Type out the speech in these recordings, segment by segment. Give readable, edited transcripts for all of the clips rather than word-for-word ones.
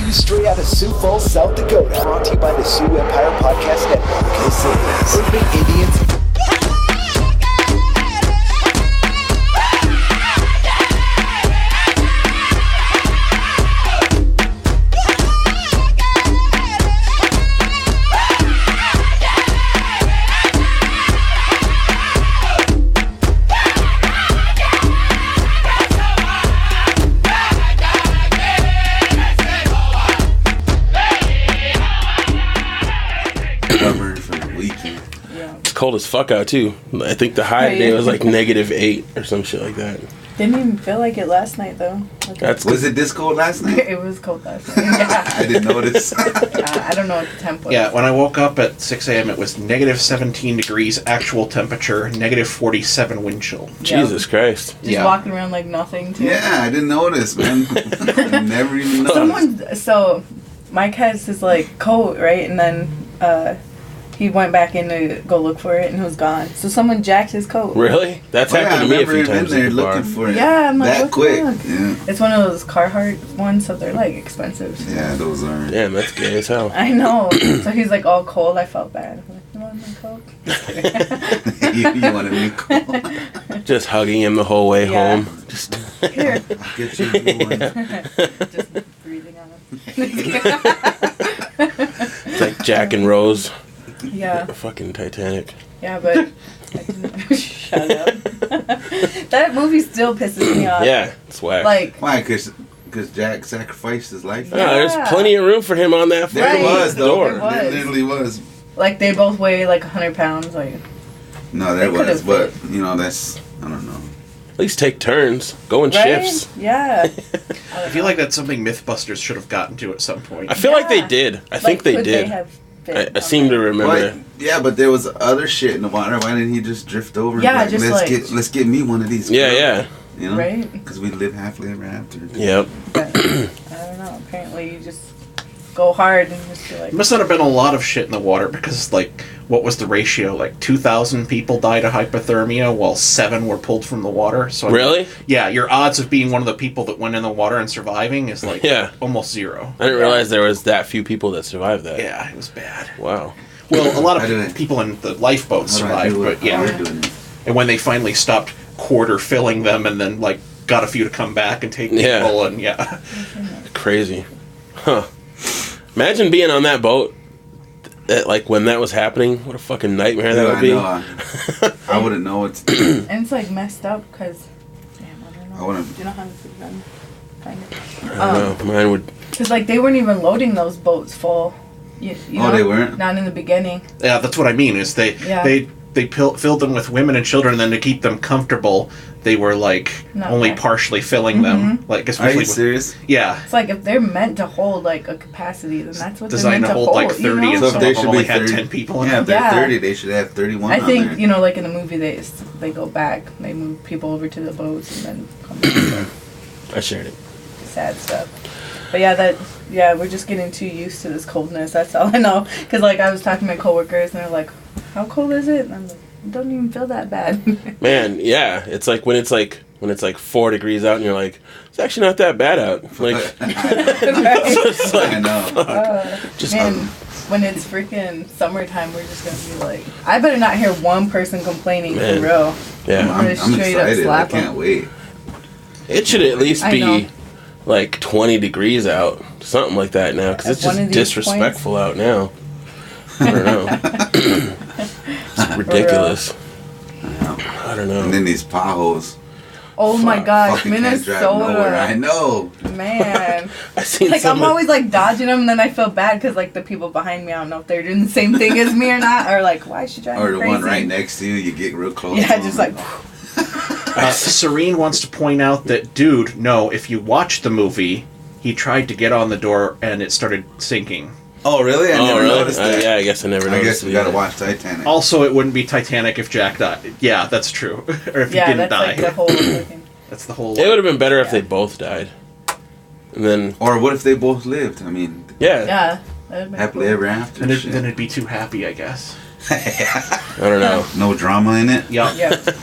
you straight out of Sioux Falls, South Dakota. Brought to you by the Sioux Empire Podcast Network. This is Urban Indianz. Cold as fuck out too. I think the high today was like -8 or some shit like that. Didn't even feel like it last night though. Was it this cold last night? It was cold last night. Yeah. I didn't notice. I don't know what the temp was. Yeah, when I woke up at 6 a.m. it was -17 degrees actual temperature, -47 wind chill. Jesus Christ. Just walking around like nothing too. Yeah, I didn't notice, man. I never even noticed. So Mike has his like coat, right? And then he went back in to go look for it, and it was gone. So someone jacked his coat. Really? That's happened to me a few times. I remember looking for it. Yeah, I'm like, that what quick. Yeah. It's one of those Carhartt ones, so they're like expensive. Yeah, those are. Damn, that's gay as hell. I know. So he's like all cold. I felt bad. I'm like, you want my coat? you wanted me cold. Just hugging him the whole way home. Just here. I'll get you one. Just breathing on him. It's like Jack and Rose. Yeah. Fucking Titanic. Yeah, but I didn't. Shut up. That movie still pisses me off. Yeah, it's whack. Like, why? Because Jack sacrificed his life. Yeah, there's plenty of room for him on that There was, though. door. There literally was. Like, they both weigh like 100 pounds. Like, no, there was, but you know, that's, I don't know. At least take turns. Go in shifts. Yeah. I feel like that's something Mythbusters should have gotten to at some point. I feel like they did. I think they did. I seem to remember. But there was other shit in the water. Why didn't he just drift over? Yeah, and let's get me one of these. Yeah. You know, right? Because we live happily ever after. Yep. But, I don't know. Apparently, you just go hard and just be like. Must not have been a lot of shit in the water because, like, what was the ratio? Like 2,000 people died of hypothermia while 7 were pulled from the water. So really? Yeah, your odds of being one of the people that went in the water and surviving is like almost zero. I didn't realize there was that few people that survived that. Yeah, it was bad. Wow. Well, a lot of people in the lifeboats survived, but and when they finally stopped quarter filling them and then like got a few to come back and take people and crazy. Huh. Imagine being on that boat like when that was happening. What a fucking nightmare that would be. I wouldn't know what to do. And it's like messed up because I don't know. Do you know how to find it? I don't know. Mine would. Because like they weren't even loading those boats full. You know? They weren't? Not in the beginning. Yeah, that's what I mean. Is they filled them with women and children, and then to keep them comfortable, they were like only partially filling them. Like, especially are you serious? Yeah. It's like if they're meant to hold like a capacity, then that's what designed they're meant to hold. Like 30, you know? and so some they of them should only be had 30, 10 people in them. them. Yeah, if they're 30, they should have 31. I think you know, like in the movie, they go back, they move people over to the boats, and then come back. I shared it. Sad stuff. But we're just getting too used to this coldness. That's all I know. Because like I was talking to my coworkers, and they're like, "How cold is it?" And I'm like, "I don't even feel that bad." Man, yeah, it's like when it's like 4 degrees out, and you're like, "It's actually not that bad out." Like, it's like I know. Just when it's freaking summertime, we're just gonna be like, I better not hear one person complaining for real. Yeah, I'm excited. I can't wait. It should at least be like 20 degrees out, something like that now, because it's just disrespectful out now. I don't know. It's ridiculous. I don't know. And then these potholes. Oh my gosh, Minnesota! I know, man. I seen like I'm always like dodging them, and then I feel bad because like the people behind me, I don't know if they're doing the same thing as me or not, or like why is she driving crazy? Or the one right next to you, you get real close. Yeah, just like. Serene wants to point out that, dude, no, if you watch the movie, he tried to get on the door and it started sinking. Oh, really? I never noticed that. Yeah, I guess I never noticed. I guess we gotta watch Titanic. Also, it wouldn't be Titanic if Jack died. Yeah, that's true. Or if he didn't die. Like the whole that's the whole... It would have been better if they both died. And then... Or what if they both lived? I mean... Yeah. Happily ever after. Then it'd be too happy, I guess. I don't know. No drama in it? Yep.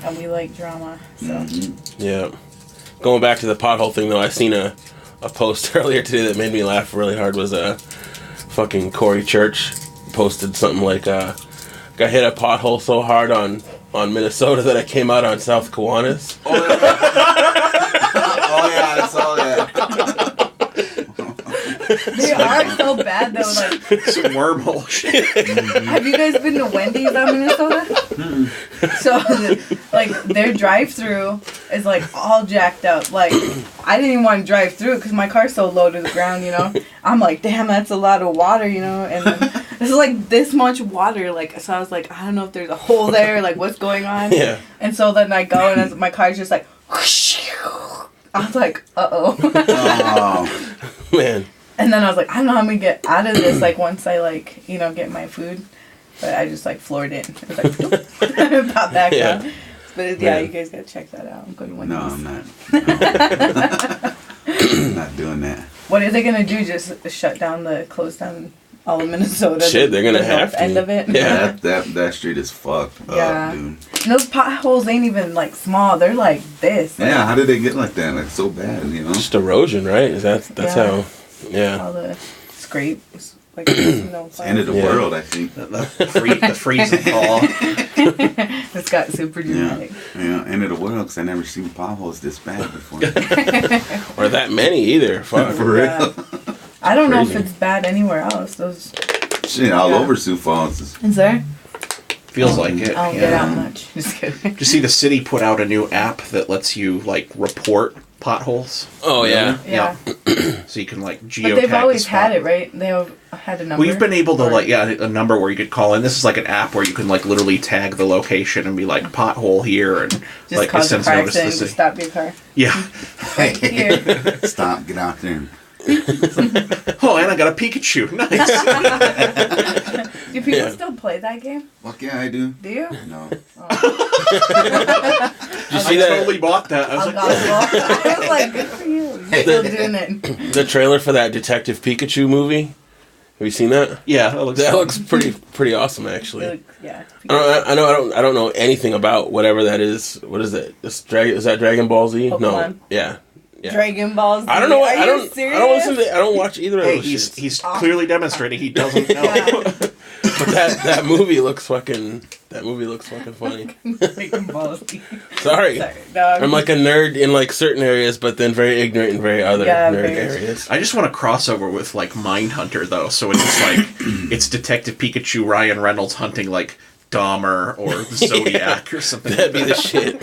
And we like drama, so... Yeah. Going back to the pothole thing, though, I seen a a post earlier today that made me laugh really hard. Was fucking Corey Church posted something like, got hit a pothole so hard on Minnesota that I came out on South Kiwanis. Oh yeah, I saw that. They are so bad though. Like some wormhole shit. Have you guys been to Wendy's out in Minnesota? So, like, their drive-through is like all jacked up. Like, I didn't even want to drive through because my car's so low to the ground. You know, I'm like, damn, that's a lot of water. You know, and then it's like this much water. Like, so I was like, I don't know if there's a hole there. Like, what's going on? Yeah. And so then I go and my car's just like, whoosh. I was like, uh-oh. Oh man. And then I was like, I don't know how I'm going to get out of this, like, once I, like, you know, get my food. But I just, like, floored it. It was like, pop back up. But, yeah, you guys got to check that out. I'm going to Wendy's. No, I'm not. I'm not doing that. What are they going to do? Just close down all of Minnesota? Shit, they're going to have to. End of it? Yeah. That street is fucked up, dude. And those potholes ain't even, like, small. They're like this. Yeah, how did they get like that? Like, so bad, you know? Just erosion, right? That's how... Yeah. All the scrapes. Like, it's end of the world, I think. The freezing thaw. It's got super dramatic. Yeah, end of the world, because I never seen potholes this bad before. Or that many either. Fuck. For real. I don't know if it's bad anywhere else. Those shit all over Sioux Falls. Is there? Feels like it. I don't get out much. Just kidding. Did you see the city put out a new app that lets you, like, report potholes? Oh, yeah. Yeah. So you can, like, geotag. But they've always had it, right? They had a number. We've been able to, like, a number where you could call in. This is like an app where you can, like, literally tag the location and be like, pothole here, and just like cause it a sends car notice to the accident, city. stop your car. Yeah. Right here. Stop, get out there. Oh, and I got a Pikachu. Nice. Do people still play that game? Fuck yeah, I do. Do you? No. Did you see that? Totally bought that. I was I was like, good for you. You're still doing it. The trailer for that Detective Pikachu movie. Have you seen that? Yeah, that looks pretty awesome, actually. Yeah. I don't know anything about whatever that is. What is it? Is that Dragon Ball Z? Pokemon. No. Yeah. Dragon Ball Z. I don't know. Are you serious? I don't watch either of those. He's clearly demonstrating he doesn't know. But that movie looks fucking. That movie looks fucking funny. Dragon Ball Z. Sorry. No, I'm like a nerd in like certain areas, but then very ignorant in very other nerd areas. I just want to crossover with like Mindhunter though, so it's just like it's Detective Pikachu, Ryan Reynolds hunting like Dahmer or Zodiac or something. That'd be the shit.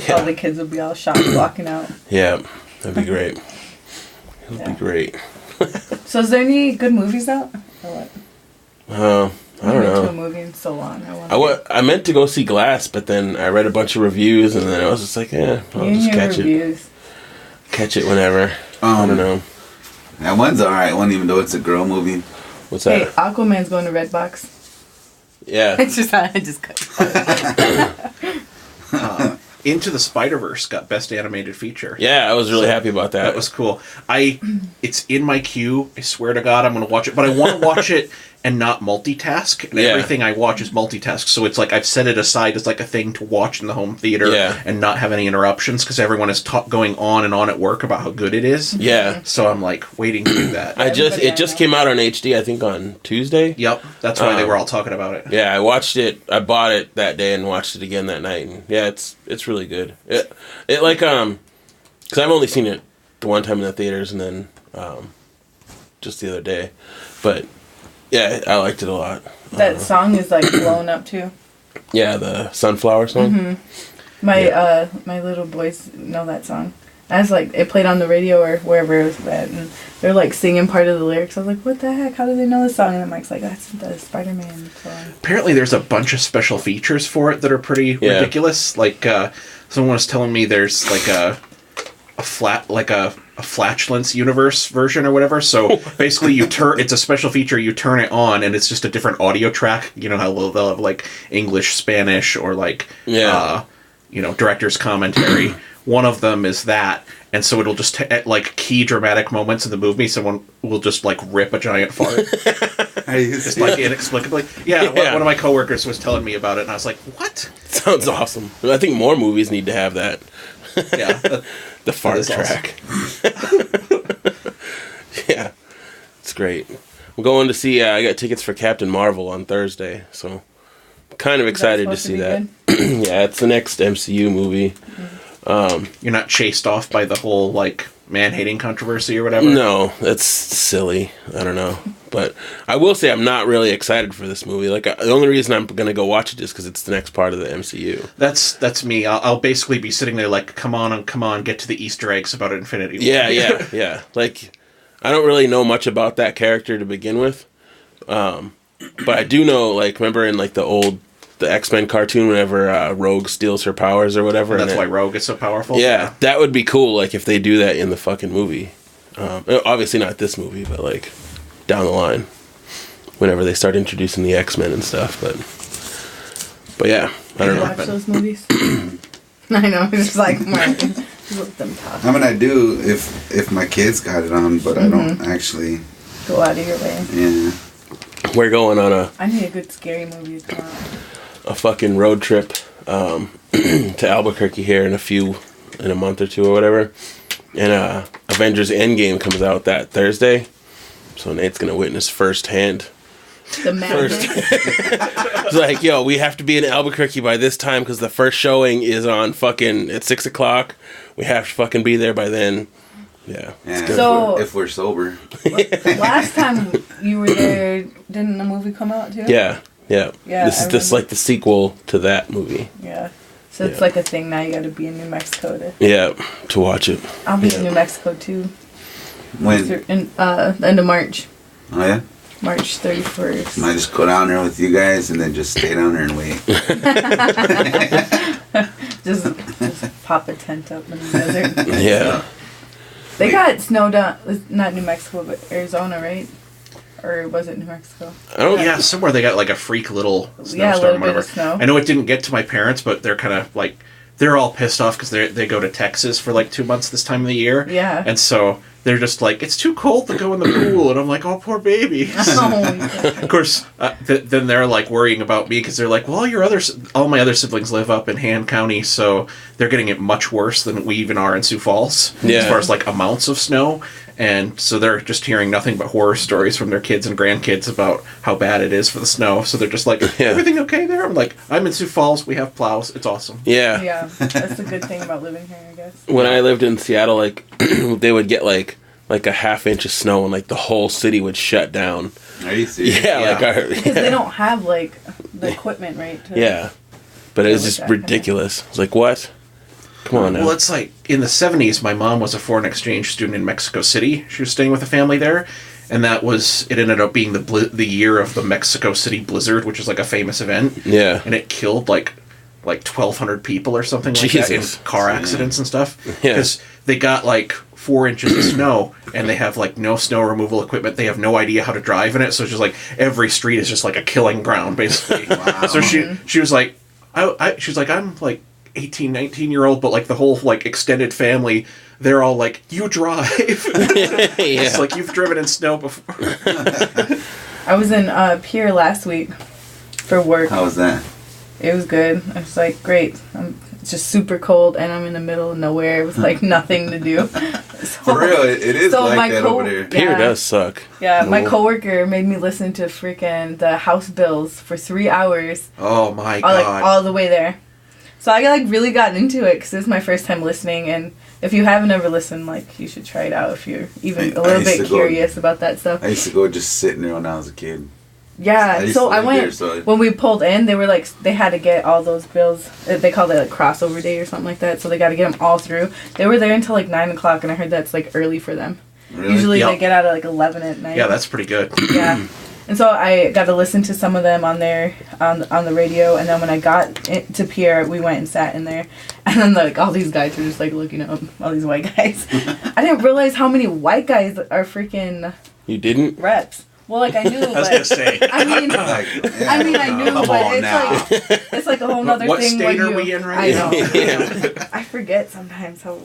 All the kids would be all shocked walking out. Yeah, that'd be great. It'd be great. So is there any good movies out? Or what? I don't know. I haven't been to a movie in so long. I meant to go see Glass, but then I read a bunch of reviews, and then I was just like, I'll just catch it. Catch it whenever. I don't know. That one's alright one, even though it's a girl movie. What's that? Hey, Aquaman's going to Redbox. Yeah. I just cut. Into the Spider-Verse got Best Animated Feature. Yeah, I was really happy about that. That was cool. It's in my queue. I swear to God, I'm going to watch it. But I want to watch it and not multitask. And everything I watch is multitask. So it's like I've set it aside as like a thing to watch in the home theater and not have any interruptions because everyone is going on and on at work about how good it is. Yeah. So I'm like waiting to do that. It just came out on HD, I think on Tuesday. Yep. That's why they were all talking about it. Yeah, I watched it. I bought it that day and watched it again that night. And yeah, it's really good. It like because I've only seen it the one time in the theaters and then just the other day, but yeah, I liked it a lot. That song is like blown up too. Yeah, the Sunflower song. Mm-hmm. My little boys know that song. I was like, it played on the radio or wherever it was at, and they're like singing part of the lyrics. I was like, what the heck? How do they know the song? And then Mike's like, that's the Spider-Man song. Apparently, there's a bunch of special features for it that are pretty ridiculous. Like someone was telling me, there's like a flatulence universe version or whatever. So basically, it's a special feature. You turn it on, and it's just a different audio track. You know how they'll have like English, Spanish, or like director's commentary. One of them is that, and so it'll just at like key dramatic moments in the movie, someone will just like rip a giant fart, just like inexplicably. Yeah, one of my coworkers was telling me about it, and I was like, "What?" Sounds awesome. I think more movies need to have that. Yeah, the fart track. Awesome. Yeah, it's great. I'm going to see. I got tickets for Captain Marvel on Thursday, so I'm kind of excited to see that. Yeah, it's the next MCU movie. You're not chased off by the whole like man-hating controversy or whatever? No, that's silly. I don't know. But I will say I'm not really excited for this movie. Like, the only reason I'm going to go watch it is because it's the next part of the MCU. That's me. I'll basically be sitting there like, come on, get to the Easter eggs about Infinity War. Yeah. Like, I don't really know much about that character to begin with. But I do know, like, remember in, like, the X-Men cartoon whenever Rogue steals her powers or whatever. And that's why Rogue is so powerful? Yeah, that would be cool, like, if they do that in the fucking movie. Obviously not this movie, but, like, down the line. Whenever they start introducing the X-Men and stuff, but yeah, I don't know. Watch those movies? I know, it's just like, let them talk. I mean, I do if my kids got it on, but I don't actually go out of your way. Yeah. We're going on I need a good scary movie to come out. A fucking road trip to Albuquerque here in a month or two or whatever, and Avengers Endgame comes out that Thursday, so Nate's gonna witness firsthand. The madness. It's like, yo, we have to be in Albuquerque by this time because the first showing is on fucking at 6:00. We have to fucking be there by then. Yeah. So if we're sober. Last time you were there, didn't the movie come out too? Yeah. This is like the sequel to that movie. Yeah. So it's like a thing now. You got to be in New Mexico to watch it. I'll be in New Mexico too. When? In end of March. Oh yeah. March 31st. Might just go down there with you guys and then just stay down there and wait. just pop a tent up in the desert. Yeah. They got snow down, not New Mexico, but Arizona, right? Or was it New Mexico? Somewhere they got like a freak little snowstorm. Yeah, a little bit of snow. I know it didn't get to my parents, but they're kind of like, they're all pissed off because they go to Texas for like 2 months this time of the year. Yeah. And so they're just like, it's too cold to go in the pool. And I'm like, oh, poor baby. Of course, then they're like worrying about me because they're like, well, all my other siblings live up in Han County, so they're getting it much worse than we even are in Sioux Falls as far as like amounts of snow. And so they're just hearing nothing but horror stories from their kids and grandkids about how bad it is for the snow. So they're just like, everything okay there? I'm like, I'm in Sioux Falls. We have plows. It's awesome. Yeah. Yeah. That's the good thing about living here, I guess. When I lived in Seattle, like, they would get like a half inch of snow and like the whole city would shut down. Are you serious? Yeah. Because they don't have like the equipment, right? But it was just ridiculous. It's like, what? Come on now. Well, it's like in the 70s, my mom was a foreign exchange student in Mexico City. She was staying with a family there. And it ended up being the year of the Mexico City blizzard, which is like a famous event. Yeah. And it killed like 1,200 people or something like that in car accidents and stuff. Because they got like 4 inches of snow and they have like no snow removal equipment. They have no idea how to drive in it. So it's just like every street is just like a killing ground, basically. Wow. So she was like, she was like, I'm like 18, 19-year-old, but like the whole like extended family, they're all like, you drive. It's like, you've driven in snow before. I was in Pierre last week for work. How was that? It was good. I was like, great. It's just super cold and I'm in the middle of nowhere with like nothing to do. For real, it is like that over there. Pierre does suck. Yeah, my coworker made me listen to freaking the House Bills for 3 hours. Oh my God. Like all the way there. So I like really got into it because this is my first time listening, and if you haven't ever listened, like you should try it out if you're even a little bit curious about that stuff. I used to go just sitting there when I was a kid. Yeah, so I went when we pulled in. They were like they had to get all those bills. They called it like crossover day or something like that. So they got to get them all through. They were there until like 9:00, and I heard that's like early for them. Really? Usually they get out at like 11 at night. Yeah, that's pretty good. Yeah. And so I got to listen to some of them on there on the radio, and then when I got to Pierre, we went and sat in there, and then like all these guys were just like looking up, all these white guys. I didn't realize how many white guys are freaking. You didn't? Reps. Well, like I knew. I was gonna say. I mean, I knew, but it's like a whole nother what thing. What state are you, we in right now? I forget sometimes how.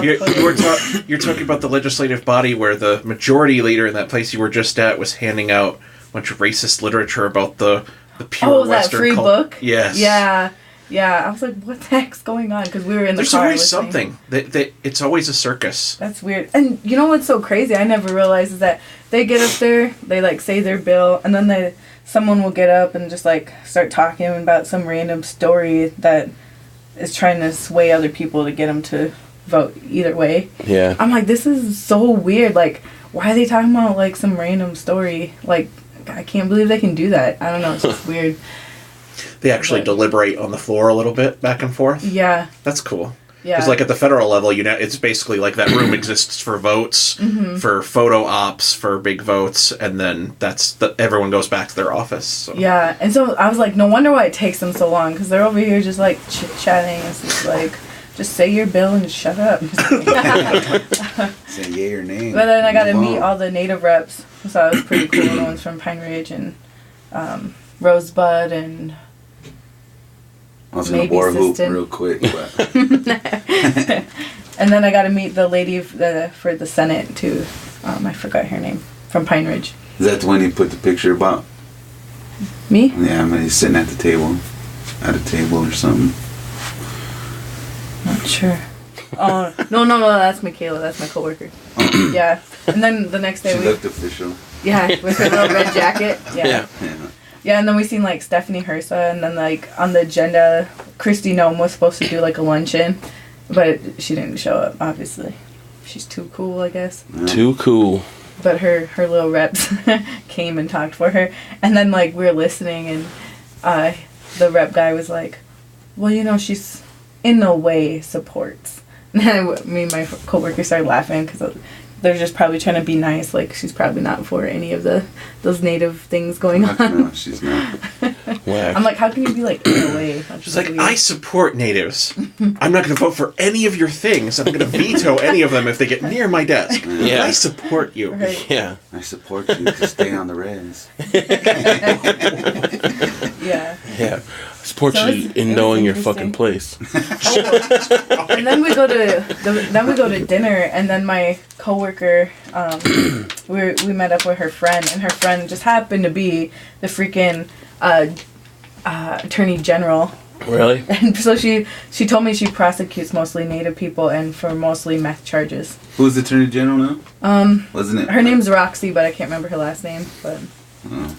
You're talking about the legislative body where the majority leader in that place you were just at was handing out a bunch of racist literature about the pure Western that free book? Yes. Yeah. I was like, what the heck's going on? Because we were in the car. There's always something. It's always a circus. That's weird. And you know what's so crazy? I never realized is that they get up there, they like say their bill, and then someone will get up and just like start talking about some random story that is trying to sway other people to get them to vote either way. Yeah. I'm like, this is so weird. Like, why are they talking about like some random story? Like, I can't believe they can do that. I don't know. It's just weird. They actually deliberate on the floor a little bit, back and forth. Yeah. That's cool. Yeah. Because like at the federal level, it's basically like that room exists for votes, for photo ops, for big votes, and then everyone goes back to their office. So. Yeah, and so I was like, no wonder why it takes them so long, because they're over here just like chit-chatting. It's just like, just say your bill and shut up. Say yay or nay. But then I got to meet all the native reps, so that was pretty cool. The ones from Pine Ridge and Rosebud and... I was going to bore Hoop real quick. But. And then I got to meet the lady for the Senate, too. I forgot her name. From Pine Ridge. Is that the one you put the picture about? Me? Yeah, I mean, he's sitting at the table. At a table or something. Not sure. Oh, no, that's Michaela. That's my coworker. Yeah. And then the next day she looked official. Yeah, with her little red jacket. Yeah. Yeah, and then we seen like Stephanie Hersa, and then like on the agenda, Christy Nome was supposed to do like a luncheon, but she didn't show up, obviously. She's too cool, I guess. Yeah. Too cool. But her little reps came and talked for her, and then like we were listening, and the rep guy was like, well, you know, she's in no way supports. And then me and my coworker started laughing because they're just probably trying to be nice. Like, she's probably not for any of those native things going on. No, she's not. I'm like, how can you be like, in a way? She's like, I support natives. I'm not going to vote for any of your things. I'm going to veto any of them if they get near my desk. Yeah. I support you. Right. Yeah. I support you to stay on the res. Yeah. Yeah. Support you in knowing your fucking place. And then we go to dinner, and then my coworker, we met up with her friend, and her friend just happened to be the freaking attorney general. Really? And so she told me she prosecutes mostly Native people and for mostly meth charges. Who's the attorney general now? Wasn't it? Her name's Roxy, but I can't remember her last name. But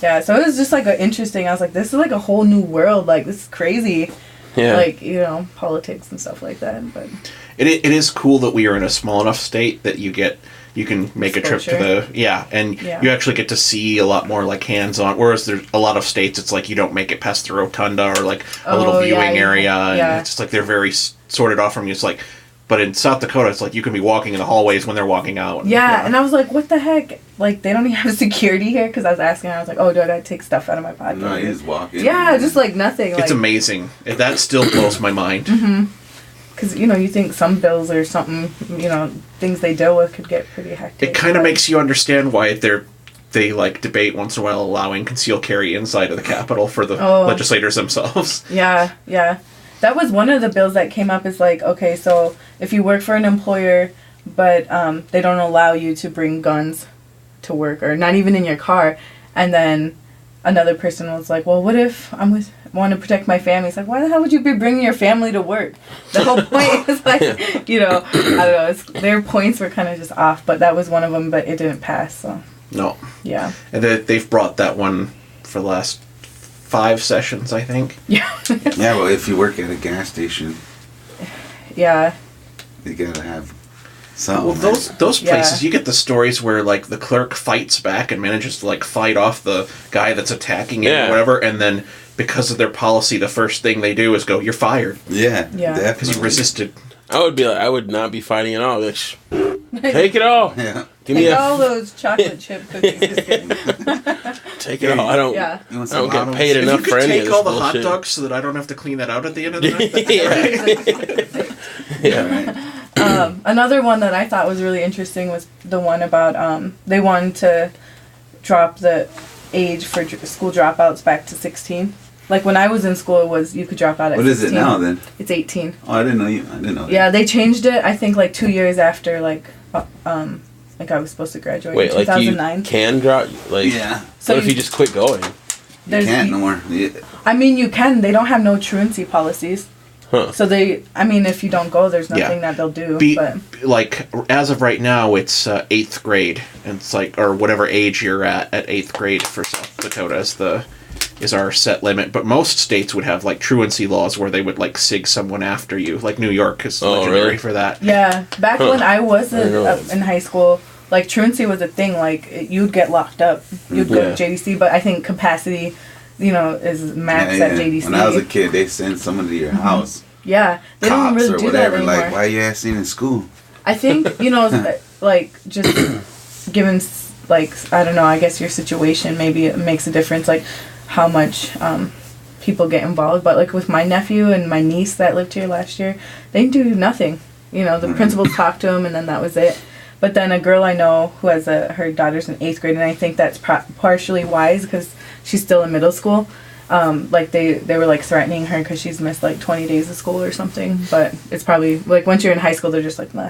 yeah, so it was just like interesting. I was like, this is like a whole new world. Like, this is crazy. Yeah. Like, you know, politics and stuff like that. But it is cool that we are in a small enough state that you can make a trip to you actually get to see a lot more like hands-on, whereas there's a lot of states it's like you don't make it past the rotunda or like a little viewing area and it's just like they're very sorted off from you. It's like, but in South Dakota it's like you can be walking in the hallways when they're walking out. And I was like, what the heck, like they don't even have security here, because I was asking her, I was like, oh, do I gotta take stuff out of my pocket? No, you just walk in. Yeah, just like nothing. It's amazing. That still blows my mind. Because, you know, you think some bills or something, you know, things they deal with could get pretty hectic. It kind of makes you understand why they like debate once in a while allowing concealed carry inside of the Capitol for the legislators themselves. Yeah. That was one of the bills that came up, is like, okay, so if you work for an employer, but they don't allow you to bring guns to work, or not even in your car, and then another person was like, well, what if want to protect my family? It's like, why the hell would you be bringing your family to work? The whole point is like, you know, I don't know, their points were kind of just off, but that was one of them, but it didn't pass, so. No. Yeah. And they've brought that one for the last 5 sessions, I think. Yeah. Yeah, well, if you work at a gas station. Yeah. You gotta have something. Well, those places, you get the stories where, like, the clerk fights back and manages to, like, fight off the guy that's attacking him or whatever, and then because of their policy, the first thing they do is go, you're fired. Yeah. Because you resisted. I would not be fighting at all, bitch. Take it all. Yeah. Take all those chocolate chip cookies. Take it all. I don't get paid enough for any of this bullshit. If you could take all the hot dogs so that I don't have to clean that out at the end of the night. Yeah. Another one that I thought was really interesting was the one about they wanted to drop the age for school dropouts back to 16. Like when I was in school, it was you could drop out at 16. What is it now then? It's 18. Oh, I didn't know. Yeah, they changed it. I think like 2 years after like I was supposed to graduate. Wait, in 2009. Like you can drop? Like yeah. So what if you just quit going? You can't no more. Yeah. I mean, you can. They don't have no truancy policies. Huh. So if you don't go, there's nothing that they'll do. But like as of right now, it's 8th grade, and it's like or whatever age you're at 8th grade for South Dakota is our set limit. But most states would have like truancy laws where they would like sig someone after you. Like New York is legendary for that. Yeah, back when I was in high school, like truancy was a thing. Like you'd get locked up, you'd go to JDC. But I think capacity, is max at JDC. When I was a kid, they sent someone to your house. Yeah, they don't really do that anymore. Like, why you asking in school? I think like just given like I don't know. I guess your situation maybe it makes a difference. Like how much people get involved. But like with my nephew and my niece that lived here last year, they do nothing. The principals talked to them and then that was it. But then a girl I know who has her daughter's in 8th grade, and I think that's partially wise because she's still in middle school. Like they were like threatening her because she's missed like 20 days of school or something. But it's probably like once you're in high school, they're just like, nah.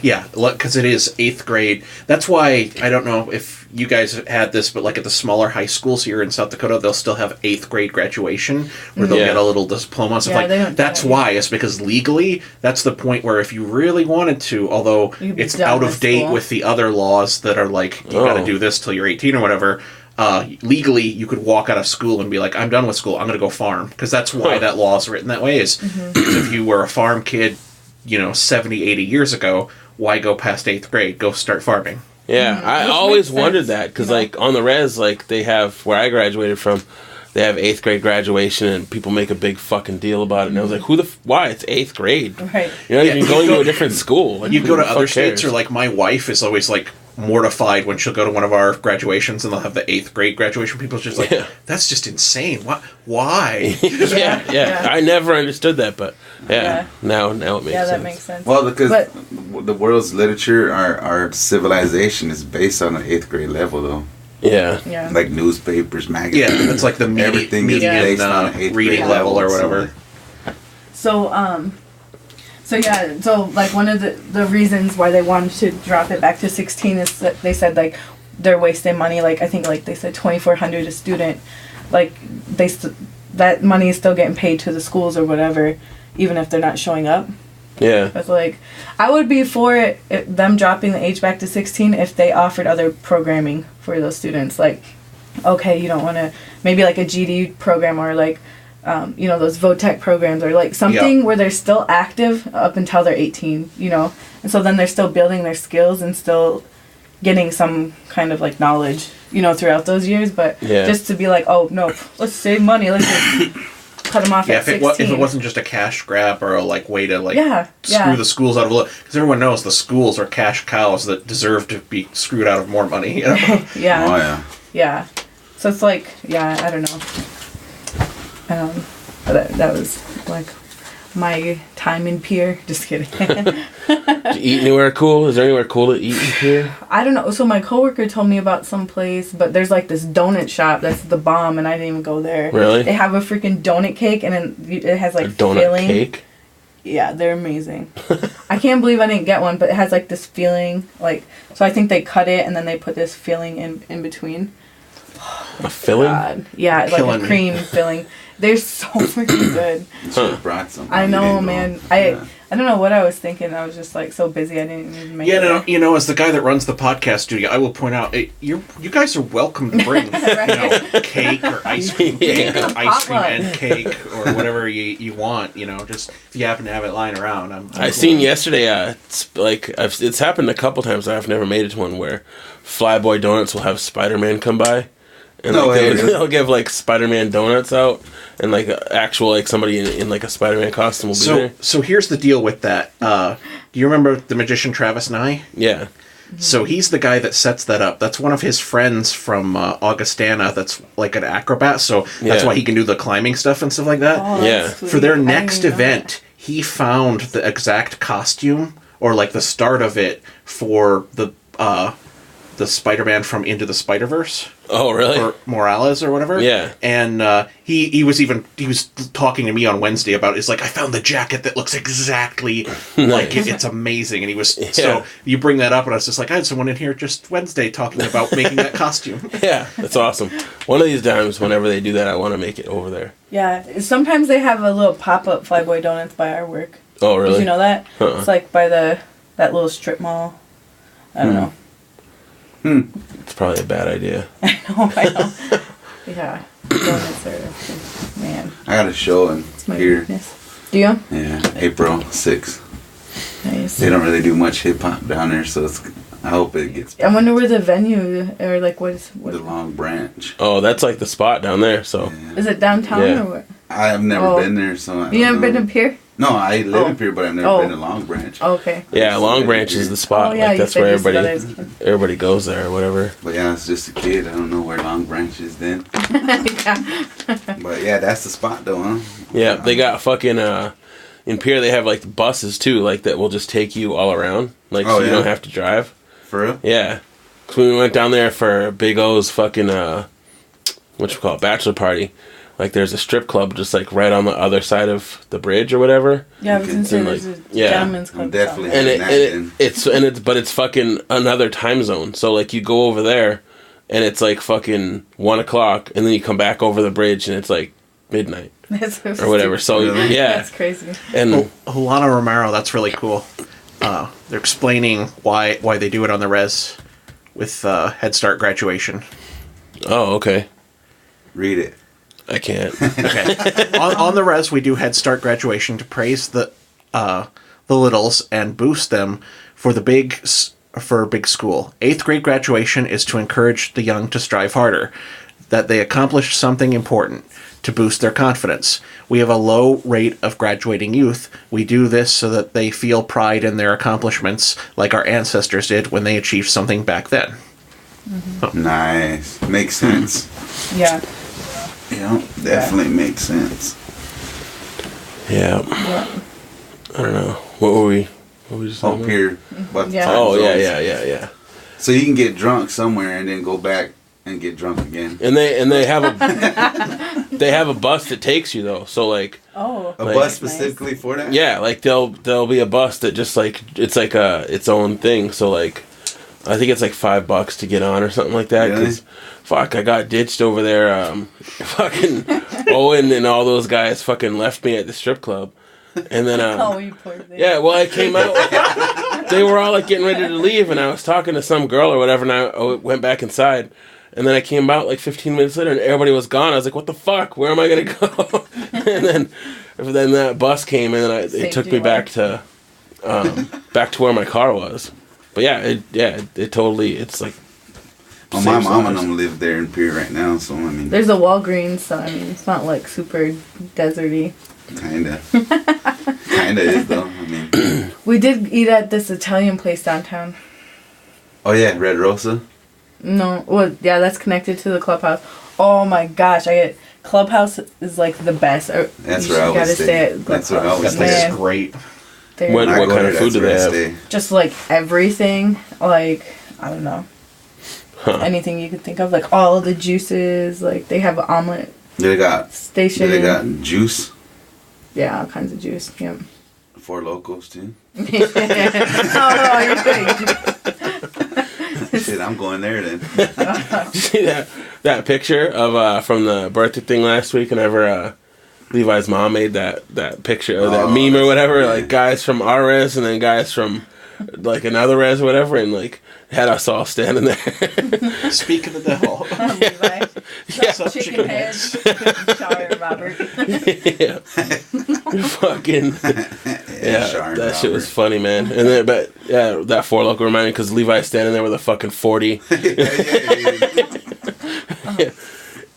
Yeah, because it is 8th grade. That's why, I don't know if you guys had this, but like at the smaller high schools here in South Dakota, they'll still have 8th grade graduation where they'll get a little diploma and stuff that's why. It's because legally, that's the point where if you really wanted to, although it's out of date with the other laws that are like, you gotta do this till you're 18 or whatever, legally you could walk out of school and be like, I'm done with school, I'm gonna go farm. Because that's why that law is written that way, is because if you were a farm kid 70, 80 years ago, why go past 8th grade? Go start farming. Yeah, I always wondered that, because like on the res, like they have, where I graduated from, they have 8th grade graduation and people make a big fucking deal about it. And I was like, why? It's 8th grade. Right. You can go to a different school. Like, you go to other states, or like my wife is always like mortified when she'll go to one of our graduations and they'll have the 8th grade graduation. People are just like, that's just insane. Why? yeah. I never understood that, but now it makes sense. Yeah, that makes sense. Well, because the world's literature, our civilization is based on an 8th grade level, though. Yeah. Like newspapers, magazines. Yeah, it's like the everything is based on an 8th reading grade level or whatever. So like one of the reasons why they wanted to drop it back to 16 is that they said like they're wasting money. Like I think like they said $2,400 a student. Like that money is still getting paid to the schools or whatever, even if they're not showing up. Yeah. It's like I would be for them dropping the age back to 16 if they offered other programming for those students. Like, okay, you don't want to maybe like a GD program or like. Those VOTEC programs or like something where they're still active up until they're 18, and so then they're still building their skills and still getting some kind of like knowledge, throughout those years. But just to be like, oh no, let's save money, let's just cut them off at 16. If it wasn't just a cash grab or a like way to like screw the schools out of look, because everyone knows the schools are cash cows that deserve to be screwed out of more money. Yeah. So it's like, I don't know. But that was like my time in Pierre. Just kidding. Did you eat anywhere cool? Is there anywhere cool to eat in Pierre? I don't know. So my coworker told me about some place, but there's like this donut shop that's the bomb, and I didn't even go there. Really? They have a freaking donut cake, and then it has like a donut filling. Cake? Yeah, they're amazing. I can't believe I didn't get one, but it has like this filling, like so. I think they cut it and then they put this filling in between. A filling? God. Yeah, like a cream filling. They're so freaking good. Should have brought some. I know, man. I don't know what I was thinking. I was just like so busy. I didn't even make it. As the guy that runs the podcast studio, I will point out you guys are welcome to bring cake or ice cream cake or ice cream and cake or whatever you want. Just if you happen to have it lying around. I seen yesterday. It's happened a couple times. I've never made it to one where Flyboy Donuts will have Spider-Man come by. And they'll give like Spider-Man donuts out, and like actual like somebody in like a Spider-Man costume will be there. So here's the deal with that. Do you remember the magician Travis Nye? Yeah. So he's the guy that sets that up. That's one of his friends from Augustana. That's like an acrobat. So that's why he can do the climbing stuff and stuff like that. Oh, sweet. For their next event, he found the exact costume or like the start of it for the the Spider-Man from Into the Spider-Verse. Oh, really? Or Morales or whatever. Yeah. And he was talking to me on Wednesday about it's like I found the jacket that looks exactly like it. It's amazing. And he was so you bring that up and I was just like I had someone in here just Wednesday talking about making that costume. Yeah, that's awesome. One of these times, whenever they do that, I want to make it over there. Yeah, sometimes they have a little pop-up Flyboy Donuts by our work. Oh, really? Did you know that? It's like by that little strip mall. I don't know. It's probably a bad idea. I know. Yeah, donuts are, man. I got a show in here. Weakness. Do you? Yeah, April 6th. Nice. They don't really do much hip hop down there, so I hope it gets. I wonder where the venue or like what The Long Branch. Oh, that's like the spot down there. So is it downtown or what? I have never been there, so You never been to Pier? No, I live in Pier, but I've never been to Long Branch. Oh, okay. Yeah, Long Branch is the spot. Like that's where everybody goes there or whatever. But yeah, it's just a kid. I don't know where Long Branch is then. But yeah, that's the spot though, huh? Yeah, they got fucking in Pier they have like buses too, like that will just take you all around, like so you don't have to drive. For real? Yeah, cause we went down there for Big O's fucking what you call it, bachelor party. Like there's a strip club just like right on the other side of the bridge or whatever. Yeah, I was gonna say there's a gentleman's club. I'm definitely it's fucking another time zone. So like you go over there, and it's like fucking 1 o'clock, and then you come back over the bridge, and it's like midnight or whatever. So yeah, that's crazy. And Hulana Romero, that's really cool. They're explaining why they do it on the res with Head Start graduation. Oh, okay. Read it. I can't. Okay. on the res, we do Head Start graduation to praise the littles and boost them for big school. 8th grade graduation is to encourage the young to strive harder, that they accomplish something important, to boost their confidence. We have a low rate of graduating youth. We do this so that they feel pride in their accomplishments, like our ancestors did when they achieved something back then. Mm-hmm. Nice. Makes sense. Yeah. Yeah, definitely makes sense. Yeah. I don't know. What were we just Up here. Yeah. So you can get drunk somewhere and then go back and get drunk again. And they have a bus that takes you though. So like a bus specifically for that? Yeah, like there'll be a bus that just like it's like its own thing. So like I think it's like $5 to get on or something like that. Really? 'Cause fuck, I got ditched over there. Fucking Owen and all those guys fucking left me at the strip club. And then, you poor thing. yeah, well, I came out. They were all like getting ready to leave, and I was talking to some girl or whatever, and I went back inside. And then I came out like 15 minutes later, and everybody was gone. I was like, "What the fuck? Where am I gonna go?" and then that bus came, and then it took me back to where my car was. But it totally, it's like. Well, my mom and them live there in Pier right now, so I mean. There's a Walgreens, so I mean, it's not like super deserty. Kinda is though. I mean. We did eat at this Italian place downtown. Oh yeah, Red Rosa. No, well, yeah, that's connected to the clubhouse. Oh my gosh, Clubhouse is like the best. That's where I would stay. That's where I would stay. It's great. What kind of food do they have? Just like everything, like I don't know, anything you could think of, like all of the juices. Like they have an omelet. They got station. They got juice. Yeah, all kinds of juice. Yeah. 4 Locos too. Oh no, you're good. Shit, I'm going there then. Did you see that picture of from the birthday thing last week? Whenever Levi's mom made that picture or that meme or whatever, like guys from our res and then guys from like another res or whatever, and like had us all standing there. Speaking of the devil. Levi. Chicken heads. Char, Robert. Yeah. Fucking. Yeah, Char, that shit was funny, man. And then, but yeah, that 4 Loco reminded me because Levi's standing there with a fucking 40. Yeah.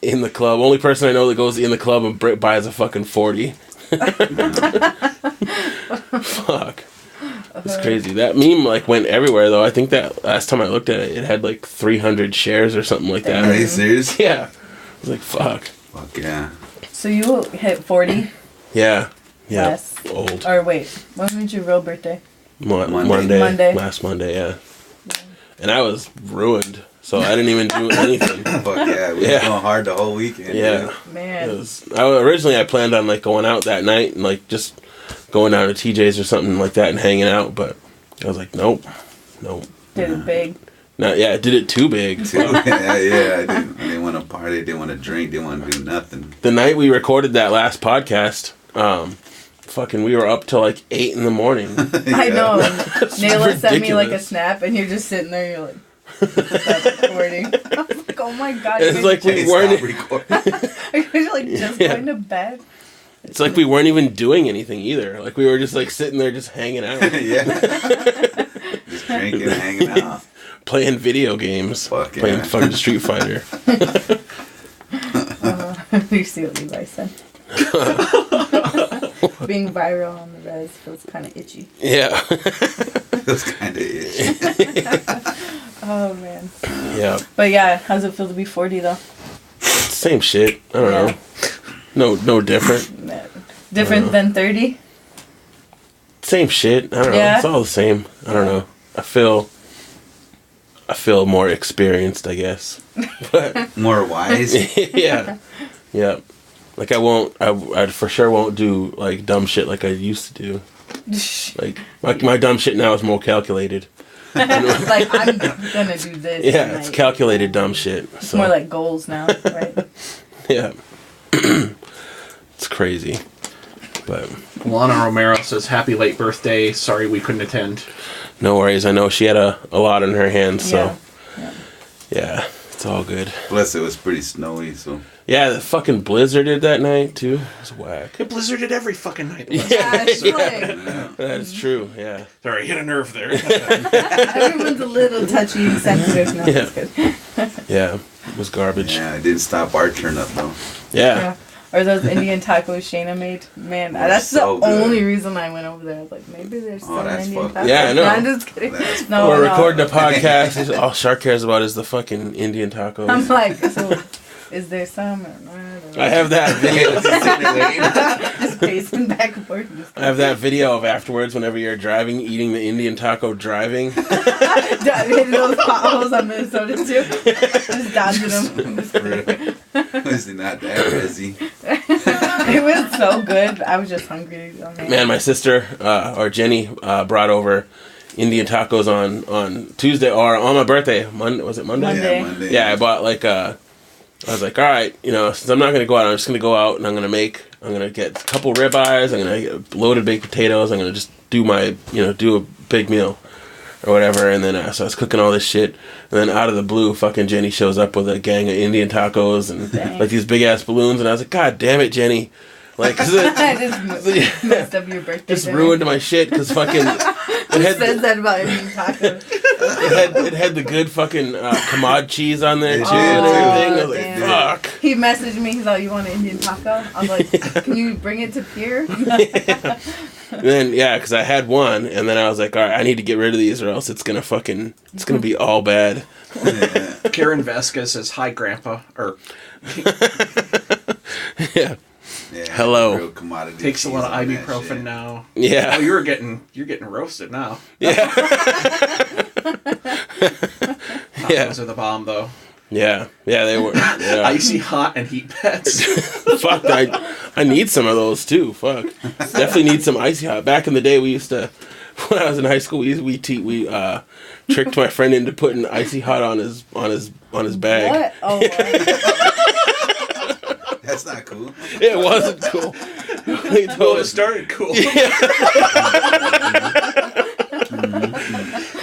In the club. Only person I know that goes in the club and buys a fucking 40. Fuck. It's crazy. That meme like went everywhere though. I think that last time I looked at it, it had like 300 shares or something like that. Are you serious? Yeah. I was like, fuck. Fuck yeah. So you hit 40? Yeah. Yeah. Yes. Old. Or wait, when was your real birthday? Monday. Last Monday, yeah. and I was ruined. So I didn't even do anything. Fuck yeah, we were going hard the whole weekend. Yeah, dude. Man. Originally I planned on like going out that night and like just going down to TJ's or something like that and hanging out, but I was like, nope. Did it big. No, yeah, I did it too big. yeah, I didn't want to party, didn't want to drink, didn't want to do nothing. The night we recorded that last podcast, we were up till like 8 in the morning. I know. Nayla sent me like a snap, and you're just sitting there, and you're like, recording. I was like, oh my god. It's like we weren't recording. Are you like just going to bed? It's like we weren't even doing anything either. Like we were just like sitting there just hanging out. Yeah. Just drinking, hanging out. Playing video games. Playing fucking Street Fighter. You see what Levi said. Being viral on the res feels kind of itchy. Yeah. Feels kind of itchy. Oh man. Yeah. But yeah, how's it feel to be 40 though? Same shit. I don't know. No different. Different than 30? Same shit. I don't know. It's all the same. I don't know. I feel more experienced, I guess. But more wise. Yeah. Yeah. Like I for sure won't do like dumb shit like I used to do. Like my dumb shit now is more calculated. Like I'm gonna do this. Yeah, it's calculated dumb shit. It's more like goals now, right? Yeah. It's crazy. But Lana Romero says, happy late birthday. Sorry we couldn't attend. No worries. I know she had a lot on her hands, so yeah, it's all good. Plus, it was pretty snowy, so. Yeah, the fucking blizzard did that night, too. It was whack. It blizzarded every fucking night. Yeah, that is true, yeah. Sorry, hit a nerve there. Everyone's a little touchy and sensitive. No, that's good. Yeah, it was garbage. Yeah, it didn't stop our turn up, though. Yeah. Or those Indian tacos Shaina made. Man, that's so the only reason I went over there. I was like, maybe there's some Indian tacos. Yeah, I know. No, I'm just kidding. We're recording a podcast. All Char cares about is the fucking Indian tacos. I'm like, so is there some or not? I have that video. Just pacing back and forth. I have that video of afterwards whenever you're driving, eating the Indian taco driving. Hitting those potholes on Minnesota too. Just dodging them. Was it not that busy? It was so good. I was just hungry. Man, my sister, or Jenny, brought over Indian tacos on Tuesday, or on my birthday. Was it Monday? Monday. Yeah, Monday. Yeah, I bought I was like, all right, since I'm not going to go out, I'm just going to go out and I'm going to get a couple ribeyes, I'm going to get loaded baked potatoes, I'm going to just do do a big meal or whatever. And then, so I was cooking all this shit. And then out of the blue, fucking Jenny shows up with a gang of Indian tacos and like these big ass balloons. And I was like, God damn it, Jenny. Like, cause I just messed up your birthday. Just ruined my shit because fucking. Who says that about Indian tacos? It had the good fucking Kamad cheese on there too and everything. I was like, fuck. He messaged me. He's like, "You want an Indian taco?" I was like, "Can you bring it to Pierre?" And then because I had one, and then I was like, all right, I need to get rid of these, or else it's gonna be all bad. Karen Vasquez says, "Hi, Grandpa." Or yeah. Hello. Takes a lot of ibuprofen now. Yeah. Oh, you're getting roasted now. Yeah. Yeah. Those are the bomb, though. Yeah. Yeah, they were. Yeah. Icy hot and heat pets. Fuck, I need some of those too. Fuck. Definitely need some icy hot. Back in the day, we used to, when I was in high school, we tricked my friend into putting icy hot on his bag. What? Oh. That's not cool. It wasn't cool. It started cool. Yeah.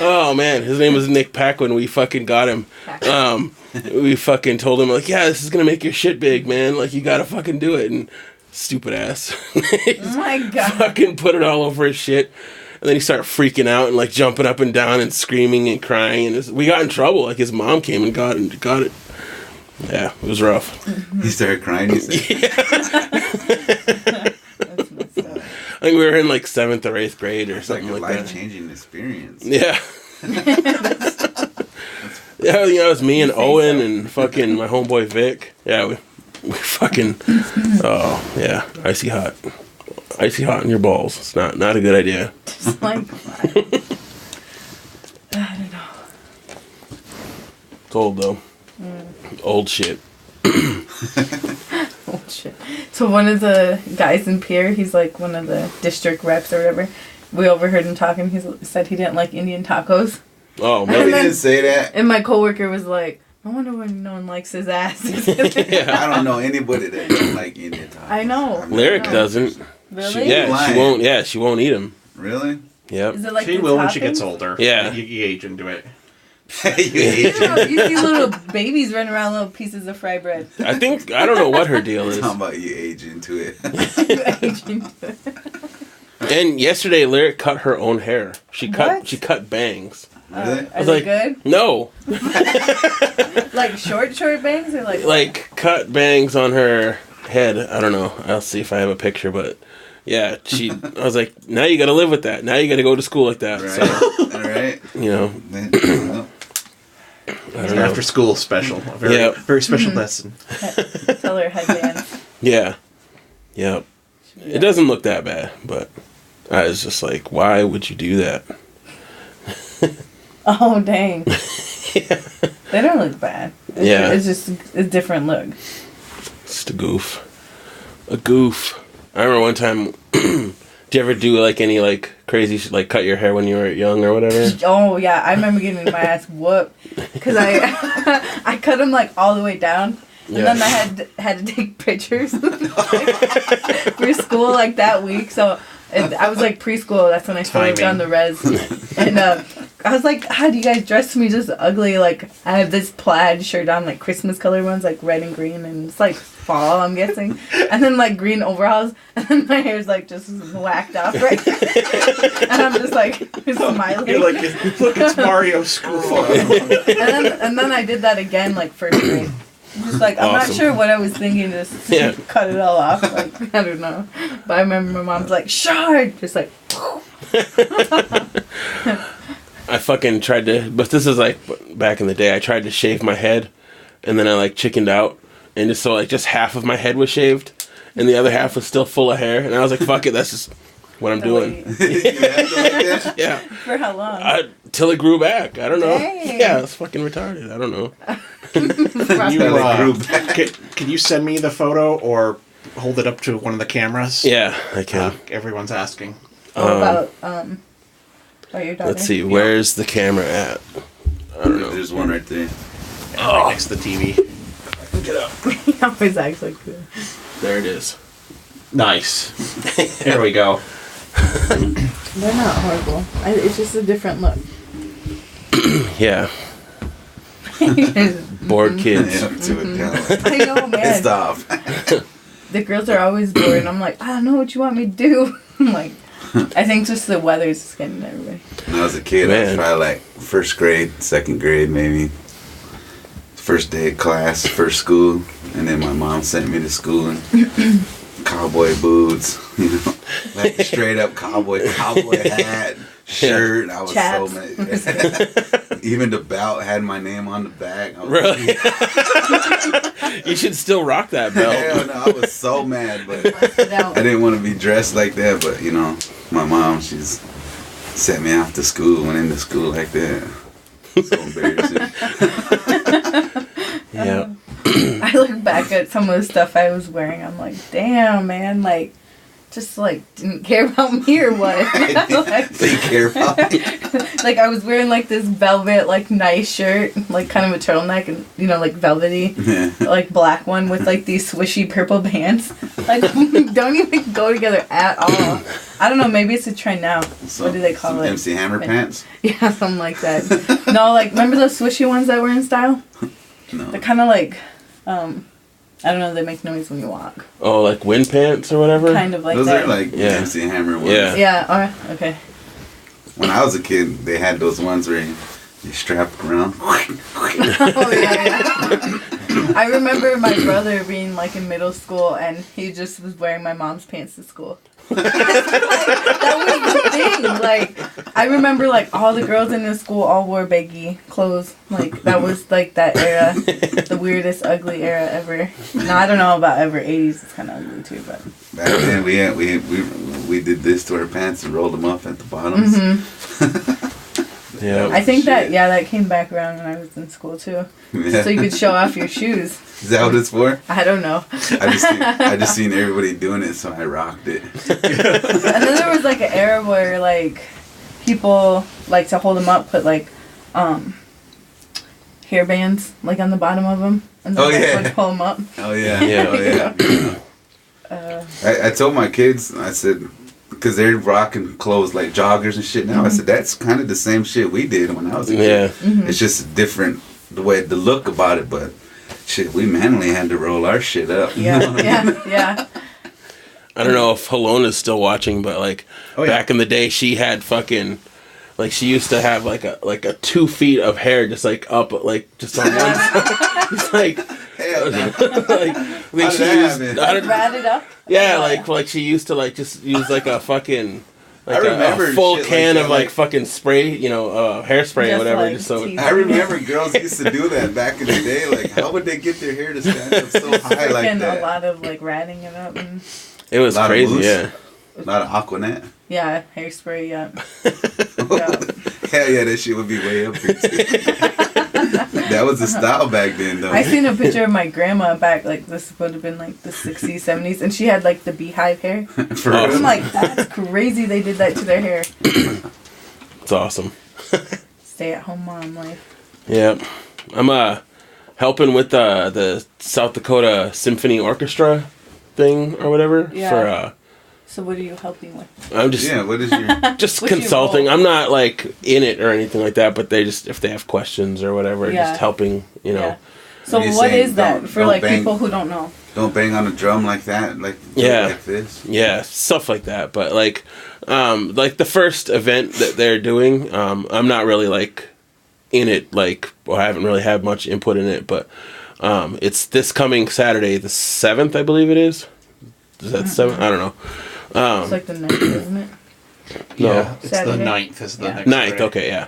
Oh man, his name was Nick Pack when we fucking got him. We fucking told him like, yeah, this is gonna make your shit big, man. Like you gotta fucking do it. And stupid ass. Oh my god. Fucking put it all over his shit. And then he started freaking out and like jumping up and down and screaming and crying. And we got in trouble. Like his mom came and got it. Yeah, it was rough. He started crying. He said. Yeah. I think we were in like 7th or 8th grade or something like that. It's like a life-changing experience. Yeah. Yeah, it was me and Owen and fucking my homeboy Vic. Yeah, we fucking, oh yeah, icy hot in your balls. It's not a good idea. Just like, I don't know. It's old though. Old shit. Oh shit. So one of the guys in Pierre, he's like one of the district reps or whatever. We overheard him talking. He said he didn't like Indian tacos. Oh man, he didn't say that. And my coworker was like, "I wonder why no one likes his ass." I don't know anybody that don't like Indian tacos. I know. Lyric doesn't. Really? She won't. Yeah, she won't eat them. Really? Yep. Is it like She the will when toppings? she gets older. Yeah. You age into it. You hate it. You see little babies running around little pieces of fry bread. I don't know what her deal is. How about you age into it? You age into it. And yesterday, Lyric cut her own hair. She What? cut bangs. Really? Are they like, good? No, Like short bangs or like cut bangs on her head. I don't know. I'll see if I have a picture, but yeah, I was like, now you got to live with that. Now you got to go to school like that. Right. So, All right. you know, I don't know. After school special. A very special lesson. tell her headbands. Yeah. Yep. It doesn't look that bad, but I was just like, why would you do that? Oh dang. They don't look bad. It's just a different look. Just a goof. A goof. I remember one time, did you ever do like any like crazy like cut your hair when you were young or whatever? Oh yeah, I remember getting my ass whooped because I cut them like all the way down. And then I had to take pictures for school like that week. So I was like preschool. That's when I started on the res. And I was like, how do you guys dress me just ugly? Like I have this plaid shirt on, like Christmas color ones, like red and green, and it's like fall, I'm guessing. And then like green overalls, and then my hair's like just whacked off right. And I'm just like smiling. You're like, look, it's Mario school. And then I did that again like first grade. Just like I'm not sure what I was thinking, just cut it all off. Like I don't know, but I remember my mom's like Char, just like. I fucking tried to, but this is like back in the day. I tried to shave my head, and then I like chickened out, and just so like just half of my head was shaved, and the other half was still full of hair, and I was like, fuck it, that's just what I'm doing. Yeah. For how long? Till it grew back. I don't know. Dang. Yeah, it's fucking retarded. I don't know. Can you send me the photo or hold it up to one of the cameras? Yeah, I can. Everyone's asking. About your daughter? Let's see, where's the camera at? I don't know. There's one right there. Right next to the TV. Get up. He always acts like that. There it is. Nice. There we go. They're not horrible. It's just a different look. Yeah. Bored kids. I know, man. Pissed off. The girls are always bored, and I'm like, I don't know what you want me to do. I'm like, I think just the weather's just getting everybody. When I was a kid, I was probably like first grade, second grade, maybe. First day of class, first school, and then my mom sent me to school in cowboy boots, you know, like straight up cowboy hat, shirt. I was Chaps. so mad. Even the belt had my name on the back. Really? You should still rock that belt. Hell no, I was so mad, but I didn't want to be dressed like that. But you know, my mom, she's sent me off to school, went into school like that. So embarrassing. Yeah. I look back at some of the stuff I was wearing. I'm like, damn, man, like, just like didn't care about me or what? Like, Didn't care about me. like I was wearing like this velvet, like nice shirt, like kind of a turtleneck, and you know, like velvety, like black one with like these swishy purple bands. Like, don't even go together at all. I don't know. Maybe it's a trend now. What do they call it? MC Hammer pants. Yeah, something like that. No, like remember those swishy ones that were in style? No. They're kind of like, I don't know. They make noise when you walk. Oh, like wind pants or whatever? Kind of like Those that. are like MC Hammer ones. Yeah. Yeah. Okay. When I was a kid, they had those ones where you strap around. Oh yeah. I remember my brother being like in middle school, and he just was wearing my mom's pants to school. Like, that was the thing. Like, I remember like all the girls in his school all wore baggy clothes. Like that was like that era, the weirdest ugly era ever. No, I don't know about ever. 80s is kind of ugly too, but Back then, we did this to our pants and rolled them up at the bottoms. Yeah. I think that came back around when I was in school too. Yeah. So you could show off your shoes. Is that what it's for? I don't know. I just seen everybody doing it, so I rocked it. And then there was like an era where like people like to hold them up, put like hair bands like on the bottom of them, and then would pull them up. Oh yeah. I told my kids, I said, because they're rocking clothes like joggers and shit now. I said that's kind of the same shit we did when I was a kid. It's just different the look about it, but shit, we manly had to roll our shit up. Yeah. I don't know if Halona's still watching, but like back in the day, she had fucking like she used to have like a 2 feet of hair just like up like just on one side. It's like like she used ratted up. Yeah, like she used to like just use like a fucking like a full can of like fucking spray, hairspray or whatever. Like just so I remember girls used to do that back in the day. Like, how would they get their hair to stand up so high like that? A lot of like ratting it up. And it was crazy, yeah. A lot of Aquanet. Yeah, hairspray, yeah. Hell yeah, that shit would be way up here too. That was the style back then, though. I seen a picture of my grandma back, like, this would have been, like, the 60s, 70s, and she had, like, the beehive hair. For real? I'm like, that's crazy they did that to their hair. It's awesome. Stay-at-home mom life. Yeah. I'm helping with the South Dakota Symphony Orchestra thing or whatever. Yeah. So what are you helping with? I'm just what is your just consulting. I'm not like in it or anything like that, but they just if they have questions or whatever, just helping, Yeah. So what is that for like people who don't know? Don't bang on a drum like that, like this. Yeah, stuff like that. But like the first event that they're doing, I'm not really like in it, like I haven't really had much input in it, but it's this coming Saturday, the 7th, I believe it is. Is that 7th? I don't know. It's like the 9th, isn't it? No, yeah, it's Saturday? the 9th. Is the next 9th. day. Okay, yeah.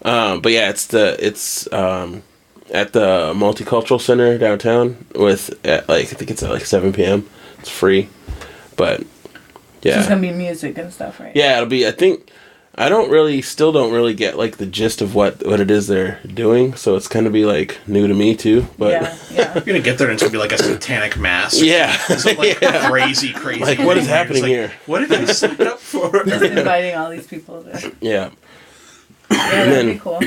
But yeah, it's at the Multicultural Center downtown I think it's at like 7 p.m. It's free, but yeah, So it's gonna be music and stuff, right? yeah, it'll be. I think I still don't really get like the gist of what it is they're doing, so it's gonna be like new to me too. But yeah. You're gonna get there and it's gonna be like a satanic mass. Yeah, Some, like, crazy. Like what is happening here? What did I sign up for? Just inviting all these people to. Yeah. Yeah, that'd be cool.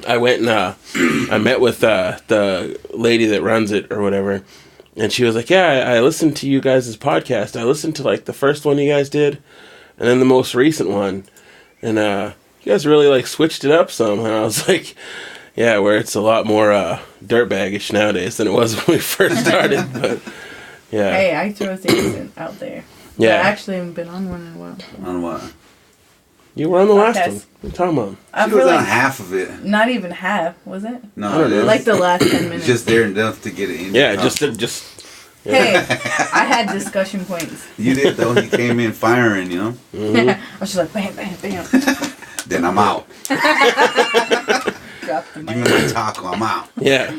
I went and I met with the lady that runs it or whatever, and she was like, "Yeah, I listened to you guys' podcast. I listened to like the first one you guys did, and then the most recent one, and you guys really like switched it up some." And I was like, "Yeah, where it's a lot more dirtbaggish nowadays than it was when we first started." But yeah, Hey, I throw things out there. yeah. I actually haven't been on one in a while. So. On what? You were on the last Podcast. one. What are you talking about? I She feel was on like half of it. not even half, was it? No, I don't know. Like the last 10 minutes. just there enough to get it in. Yeah, your mouth. just. Yeah. Hey, I had discussion points. You did though. He came in firing, you know. Mm-hmm. I was just like, bam, bam, bam. Then I'm out. Drop the Give me mic. my taco. I'm out. Yeah.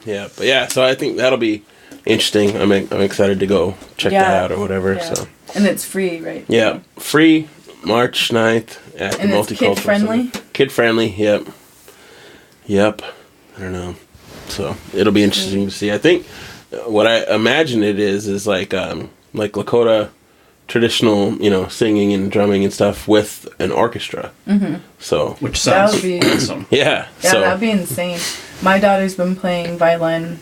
Yeah, but yeah, so I think that'll be interesting. I'm excited to go check that out or whatever. Yeah. So And it's free, right? yeah, free March 9th at And the it's Multicultural kid-friendly? Center. Kid friendly, yep. I don't know. So it'll be interesting to see. I think what I imagine it is like Lakota traditional, singing and drumming and stuff with an orchestra. Mm-hmm. So Which That sounds would be- awesome. yeah, Yeah, so that'd be insane. My daughter's been playing violin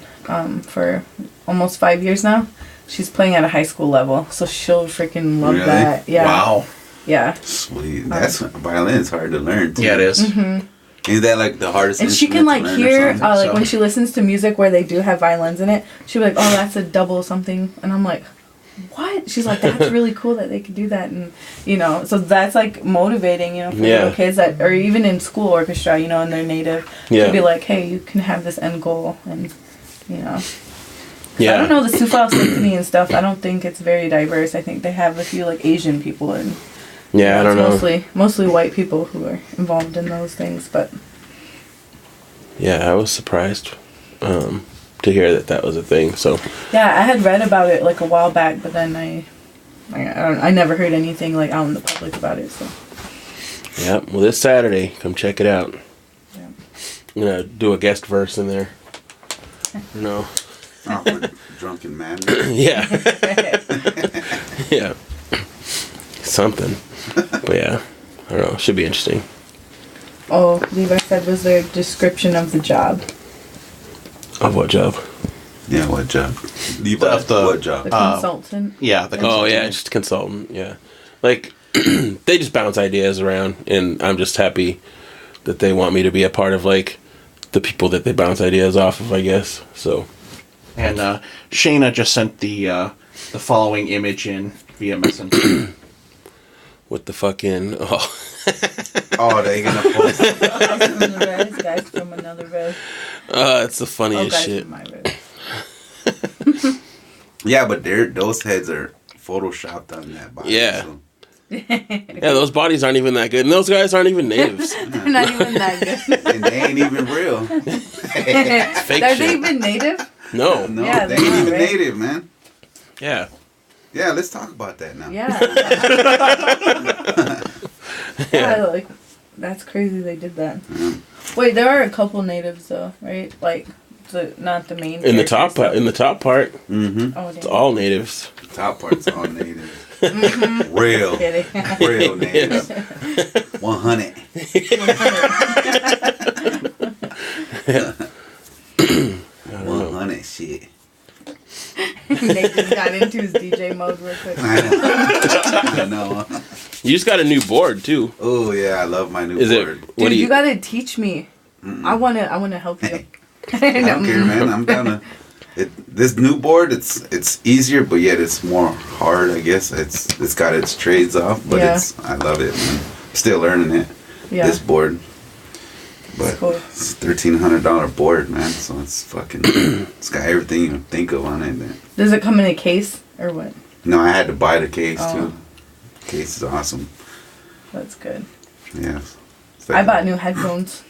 for almost 5 years now. She's playing at a high school level, so she'll freaking love Really? that. Yeah. Wow. Yeah. Sweet. That's violin is hard to learn. Too. Yeah, it is. Mm-hmm. Is that like the hardest? And she can instrument like to learn or hear, something? like when she listens to music where they do have violins in it, she'll be like, "Oh, that's a double something," and I'm like, "What?" She's like, "That's really cool that they could do that," and so that's like motivating, for little kids that, or even in school orchestra, and they're native, to be like, "Hey, you can have this end goal," and yeah. I don't know the Sioux Falls Symphony and stuff. I don't think it's very diverse. I think they have a few like Asian people and. Yeah, I don't know. Mostly white people who are involved in those things, but Yeah, I was surprised to hear that was a thing. So yeah, I had read about it like a while back, but then I never heard anything like out in the public about it. So Yep. Well, this Saturday, come check it out. Yeah. I'm gonna do a guest verse in there. No. Oh, for Drunken Man. Yeah. Yeah. Something. But yeah, I don't know. Should be interesting. Oh, Levi said, was there a description of the job? Of what job? Yeah, what job? What job? The consultant? Yeah, the consultant. Oh, yeah, just a consultant, yeah. Like, they just bounce ideas around, and I'm just happy that they want me to be a part of, like, the people that they bounce ideas off of, I guess, so. And Shaina just sent the following image in via Messenger. With the fucking, Oh, they gonna post. Guys from another res. it's the funniest guys shit. from my res. Yeah, but those heads are photoshopped on that body. Yeah. So. Yeah, those bodies aren't even that good, and those guys aren't even natives. They're not even that good. And they ain't even real. It's fake Are shit. they even native? No. No, Yeah, they they're ain't not, even right? native, man. Yeah. Yeah, let's talk about that now. Yeah. Yeah, like, that's crazy they did that. Wait, there are a couple natives though, right? Like, not the main. In the top characters, part, in the top part, Mm-hmm. Oh, it's all natives. Top part's all native. Real. Kidding. Real native. 100. I don't know. 100 shit. Nathan got into his DJ mode real quick. I know. You just got a new board too. Oh yeah, I love my new Is board. it? What Dude, do you gotta teach me. I wanna help you. I don't care, man. I'm down to. This new board, it's easier, but yet it's more hard. I guess it's got its trades off, but Yeah. I love it, man. Still learning it. Yeah. This board, but Cool. it's $1,300 board, man. So it's fucking. It's got everything you can think of on it. Man. Does it come in a case or what? No, I had to buy the case Oh. too. Case is awesome. That's good. Yeah. I bought new headphones.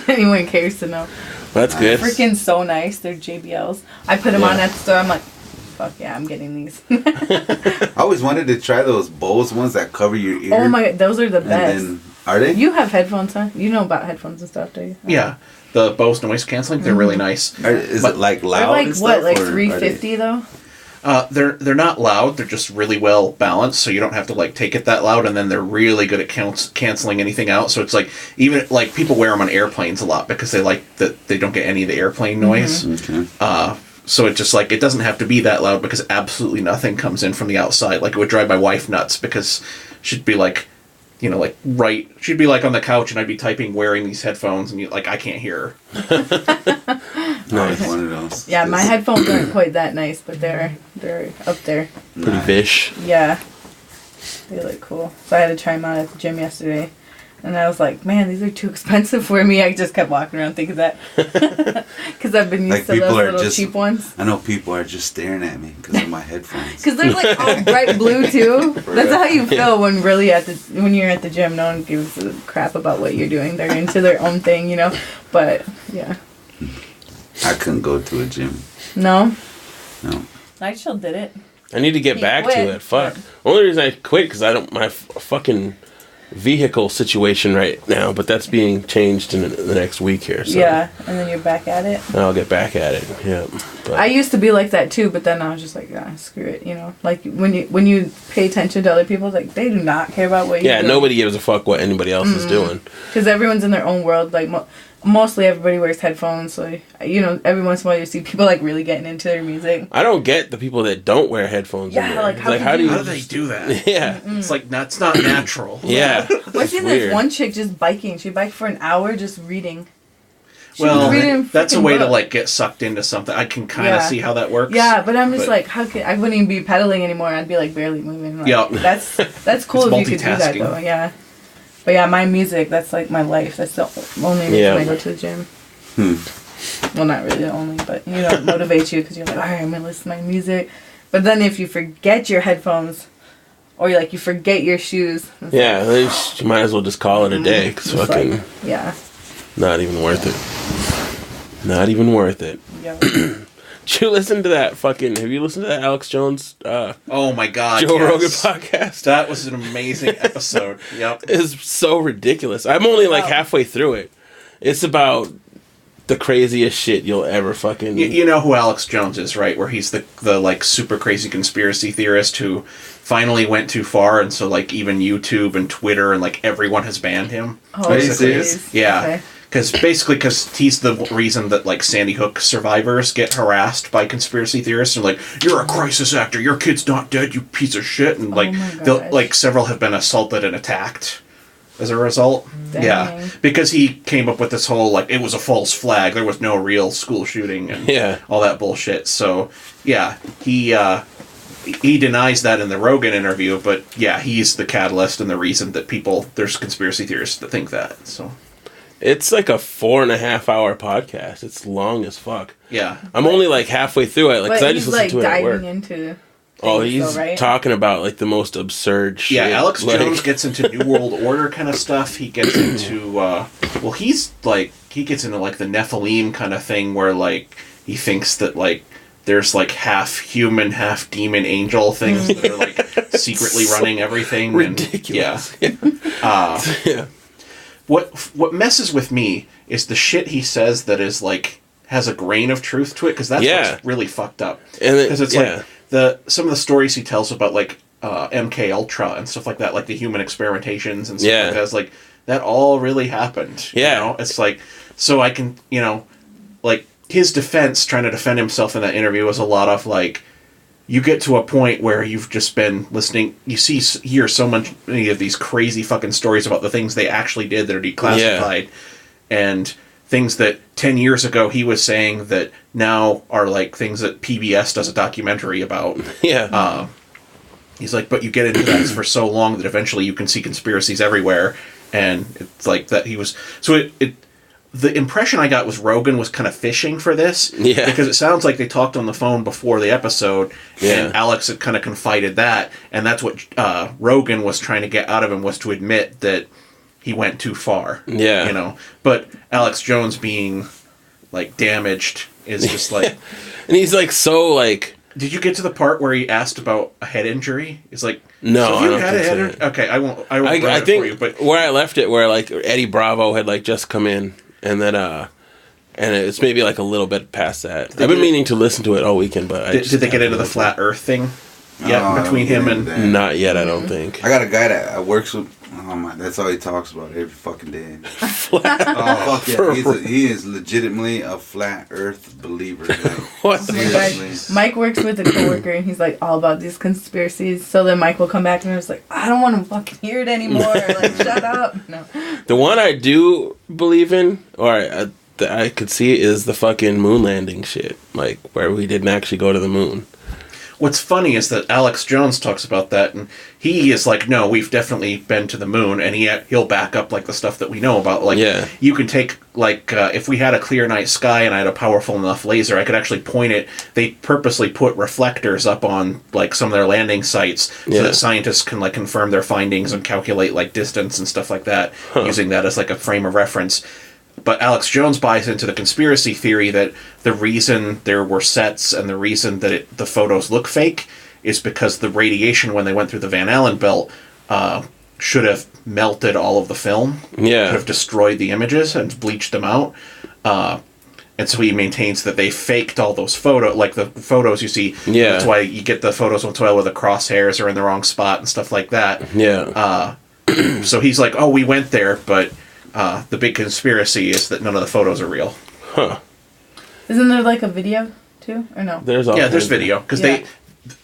Anyone cares to know? That's good. Freaking so nice. They're JBLs. I put them on Yeah. at the store. I'm like, fuck yeah, I'm getting these. I always wanted to try those Bose ones that cover your ear. Oh my, those are the And best. then, are they? You have headphones, huh? You know about headphones and stuff, do you? Yeah, the Bose noise canceling, they're really nice. Is But it like They're loud? like and what, stuff, like or are $350 though? They're not loud. They're just really well balanced, so you don't have to like take it that loud. And then they're really good at canceling anything out. So it's like even like people wear them on airplanes a lot because they like that they don't get any of the airplane noise. Okay. So it just like it doesn't have to be that loud because absolutely nothing comes in from the outside. Like it would drive my wife nuts because she'd be like, you know, like she'd be like on the couch and I'd be typing wearing these headphones and like I can't hear her. Nice. One of those. Yeah, my headphones aren't quite that nice, but they're up there. Pretty fish. Yeah. They look cool. So I had to try them out at the gym yesterday. And I was like, man, these are too expensive for me. I just kept walking around thinking that. Because I've been used Like to those people are little just- cheap ones. I know people are just staring at me because of my headphones. Because they're like all bright blue too. That's how you feel when you're at the gym. No one gives a crap about what you're doing. They're into their own thing, you know. But yeah, I couldn't go to a gym. no. No. Nightshell did it. I need to get He back quit, to it. Fuck. but- Only reason I quit because I don't my fucking vehicle situation right now, but that's being changed in the next week here. So Yeah, and then you're back at it. I'll get back at it. Yeah. But I used to be like that too, but then I was just like, screw it, you know. Like when you pay attention to other people, like they do not care about what you yeah, do. nobody gives a fuck what anybody else is doing. Because everyone's in their own world. Like mostly everybody wears headphones, so you know every once in a while you see people like really getting into their music. I don't get the people that don't wear headphones. Yeah, in there. like, It's how could how do you- you? How do they do that? Yeah. It's like that's not natural. Yeah. I seen this weird. one chick just biking. She biked for an hour just reading. She Well, was reading that's a freaking way to book. like get sucked into something. I can kind of Yeah. see how that works. Yeah, but I'm just but- like, how could I wouldn't even be pedaling anymore? I'd be like barely moving. Like, Yeah. that's cool It's if you could do that multitasking. though. Yeah, but yeah, my music that's like my life. That's the only reason Yeah. I go to the gym. Well, not really the only, but you know, it motivates you because you're like, all right, I'm gonna listen to my music. But then if you forget your headphones, or you forget your shoes, it's Yeah, you might as well just call it a day. Cause it's fucking like, yeah, not even worth it. Not even worth it. yeah. Did you listen to that fucking... Have you listened to that Alex Jones... oh my God, Joe Rogan podcast? That was an amazing episode. Yep. It's so ridiculous. I'm only like halfway through it. It's about the craziest shit you'll ever fucking... You know who Alex Jones is, right? Where he's the like super crazy conspiracy theorist who finally went too far, and so like even YouTube and Twitter and like everyone has banned him. Oh, is? Yeah. Okay. Because he's the reason that like Sandy Hook survivors get harassed by conspiracy theorists and like, you're a crisis actor, your kid's not dead, you piece of shit, and like several have been assaulted and attacked as a result. Dang. Yeah, because he came up with this whole like it was a false flag, there was no real school shooting and all that bullshit. So yeah, he denies that in the Rogan interview, but yeah, he's the catalyst and the reason that there's conspiracy theorists that think that. So. It's like a 4.5 hour podcast. It's long as fuck. Yeah. I'm only like halfway through it. Like, cause I just listened to it at work. Into he's talking about like the most absurd shit. Yeah, Alex Jones gets into New World Order kind of stuff. He gets into, he gets into like the Nephilim kind of thing where like he thinks that like there's like half human, half demon angel things that are like secretly running everything. Ridiculous. And, yeah. What messes with me is the shit he says that is like has a grain of truth to it, because that's what's really fucked up. Because it's like some of the stories he tells about like MK Ultra and stuff like that, like the human experimentations and stuff like that. It's like that all really happened. Yeah, you know? It's like so I can like his defense, trying to defend himself in that interview, was a lot of like. You get to a point where you've just been listening, hear so many of these crazy fucking stories about the things they actually did that are declassified, and things that 10 years ago he was saying that now are like things that PBS does a documentary about. Yeah. He's like, but you get into that for so long that eventually you can see conspiracies everywhere, and it's like that he was... So the impression I got was Rogan was kind of fishing for this. Yeah. Because it sounds like they talked on the phone before the episode, and Alex had kind of confided that, and that's what Rogan was trying to get out of him, was to admit that he went too far. Yeah. You know? But Alex Jones being, like, damaged is just like... And he's like, so, like... Did you get to the part where he asked about a head injury? It's like... No, so I don't think so. Okay, I won't I it think for you, but... where I left it, where, like, Eddie Bravo had, like, just come in, and then, and it's maybe like a little bit past that. I've been meaning to listen to it all weekend, but did they get into the flat Earth thing? Yeah, between him and... Not yet, I don't think. I got a guy that works with... Oh my, that's all he talks about every fucking day. Oh, fuck yeah. He is legitimately a flat Earth believer. Like, what? Seriously. Mike works with a coworker, and he's like all about these conspiracies. So then Mike will come back and he's like, I don't want to fucking hear it anymore. Like, shut up. No. The one I do believe in, or I could see, is the fucking moon landing shit. Like, where we didn't actually go to the moon. What's funny is that Alex Jones talks about that, and he is like, no, we've definitely been to the moon, and he'll back up, like, the stuff that we know about. Like, you can take, like, if we had a clear night sky and I had a powerful enough laser, I could actually point it. They purposely put reflectors up on, like, some of their landing sites so that scientists can, like, confirm their findings and calculate, like, distance and stuff like that, using that as, like, a frame of reference. But Alex Jones buys into the conspiracy theory that the reason there were sets and the reason that the photos look fake is because the radiation, when they went through the Van Allen belt, should have melted all of the film. Yeah. Could have destroyed the images and bleached them out. And so he maintains that they faked all those photos, like the photos you see. Yeah. That's why you get the photos once in a while where the crosshairs are in the wrong spot and stuff like that. Yeah. So he's like, oh, we went there, but... the big conspiracy is that none of the photos are real. Huh. Isn't there like a video too, or no? There's video, because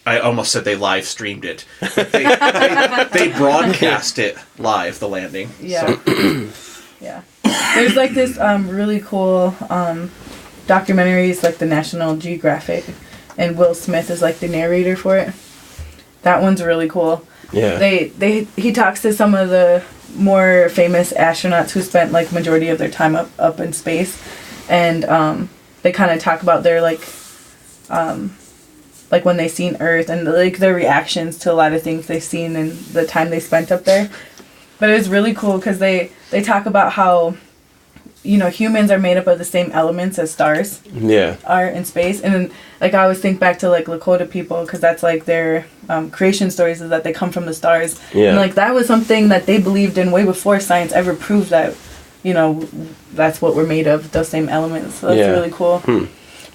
I almost said they live streamed it. They broadcast it live, the landing. Yeah. So. Yeah. There's like this really cool documentaries, like the National Geographic, and Will Smith is like the narrator for it. That one's really cool. Yeah. He talks to some of the more famous astronauts who spent like majority of their time up in space, and they kind of talk about their like when they seen Earth and like their reactions to a lot of things they've seen and the time they spent up there. But it was really cool because they talk about how humans are made up of the same elements as stars are in space. And then, like, I always think back to, like, Lakota people, because that's, like, their creation stories is that they come from the stars. Yeah. And, like, that was something that they believed in way before science ever proved that, that's what we're made of, those same elements. So that's really cool.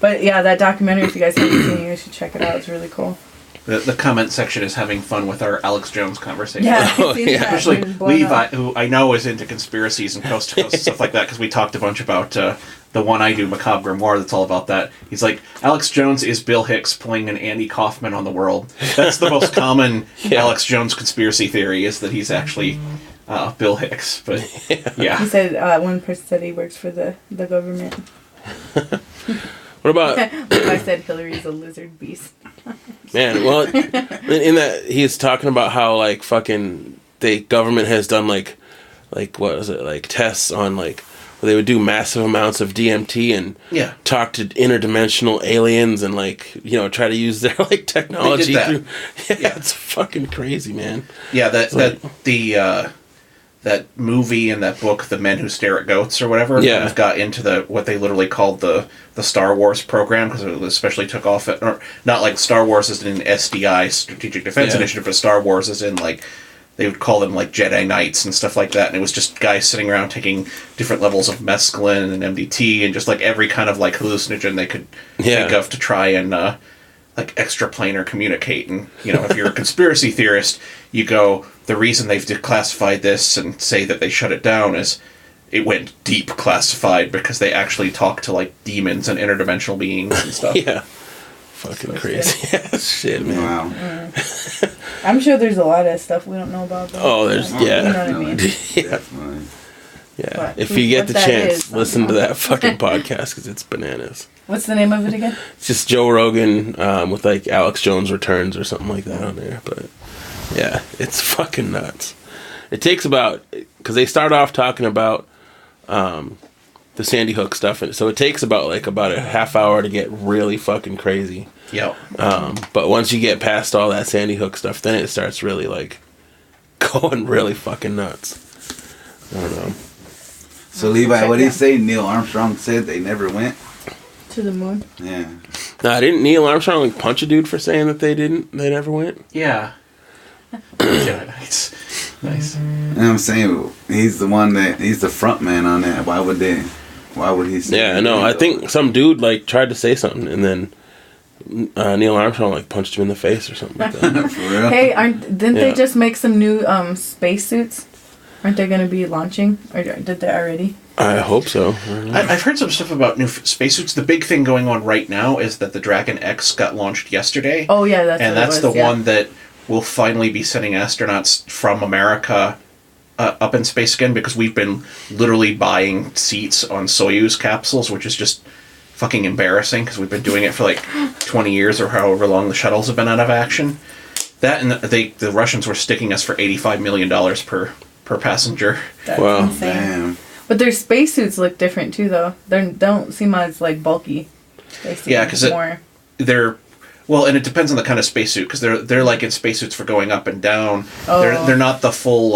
But, yeah, that documentary, if you guys haven't seen it, you should check it out. It's really cool. The comment section is having fun with our Alex Jones conversation. Yeah, especially Levi, who I know is into conspiracies and coast to coast and stuff like that, because we talked a bunch about the one I do, Macabre Grimoire, that's all about that. He's like, Alex Jones is Bill Hicks playing an Andy Kaufman on the world. That's the most common Alex Jones conspiracy theory, is that he's actually Bill Hicks. But yeah, he said one person said he works for the government. What about? I said Hillary's a lizard beast. Man, well, in that he's talking about how like fucking the government has done like what was it, like tests on like where they would do massive amounts of DMT and talk to interdimensional aliens and like try to use their like technology through. Yeah, it's fucking crazy, man. Yeah, that movie and that book, The Men Who Stare at Goats or whatever, have got into what they literally called the Star Wars program, because it especially took off or not like Star Wars as in SDI, Strategic Defense Initiative, but Star Wars as in like they would call them like Jedi Knights and stuff like that, and it was just guys sitting around taking different levels of mescaline and MDT and just like every kind of like hallucinogen they could think of to try and like extraplanar communicate. And if you're a conspiracy theorist, you go, the reason they've declassified this and say that they shut it down is it went deep classified because they actually talk to like demons and interdimensional beings and stuff. Fucking crazy. Shit, man. Wow. I'm sure there's a lot of stuff we don't know about. There's you know what I mean? Definitely. Yeah. But if you get the chance, listen to that fucking podcast, because it's bananas. What's the name of it again? It's just Joe Rogan with like Alex Jones Returns or something like that on there. But yeah, it's fucking nuts. It takes about, because they start off talking about the Sandy Hook stuff, and so it takes about a half hour to get really fucking crazy. Yeah. But once you get past all that Sandy Hook stuff, then it starts really like going really fucking nuts. I don't know. So Levi, what did he say? Neil Armstrong said they never went to the moon. Yeah. Nah, didn't Neil Armstrong like punch a dude for saying that they never went? Yeah. Jedi Knights. Nice. And I'm saying he's the front man on that. Why would he say I know. I think some dude like tried to say something, and then Neil Armstrong like punched him in the face or something like that. For real? Hey, didn't they just make some new spacesuits? Aren't they going to be launching? Or did they already? I hope so. I've heard some stuff about new spacesuits. The big thing going on right now is that the Dragon X got launched yesterday. Oh yeah, that's the one that will finally be sending astronauts from America up in space again, because we've been literally buying seats on Soyuz capsules, which is just fucking embarrassing, because we've been doing it for like 20 years or however long the shuttles have been out of action. That, and the Russians were sticking us for $85 million per passenger. That's insane. Damn. But their spacesuits look different too, though. They don't seem as like bulky. Because they're well, and it depends on the kind of spacesuit, because they're like in spacesuits for going up and down. Oh. They're not the full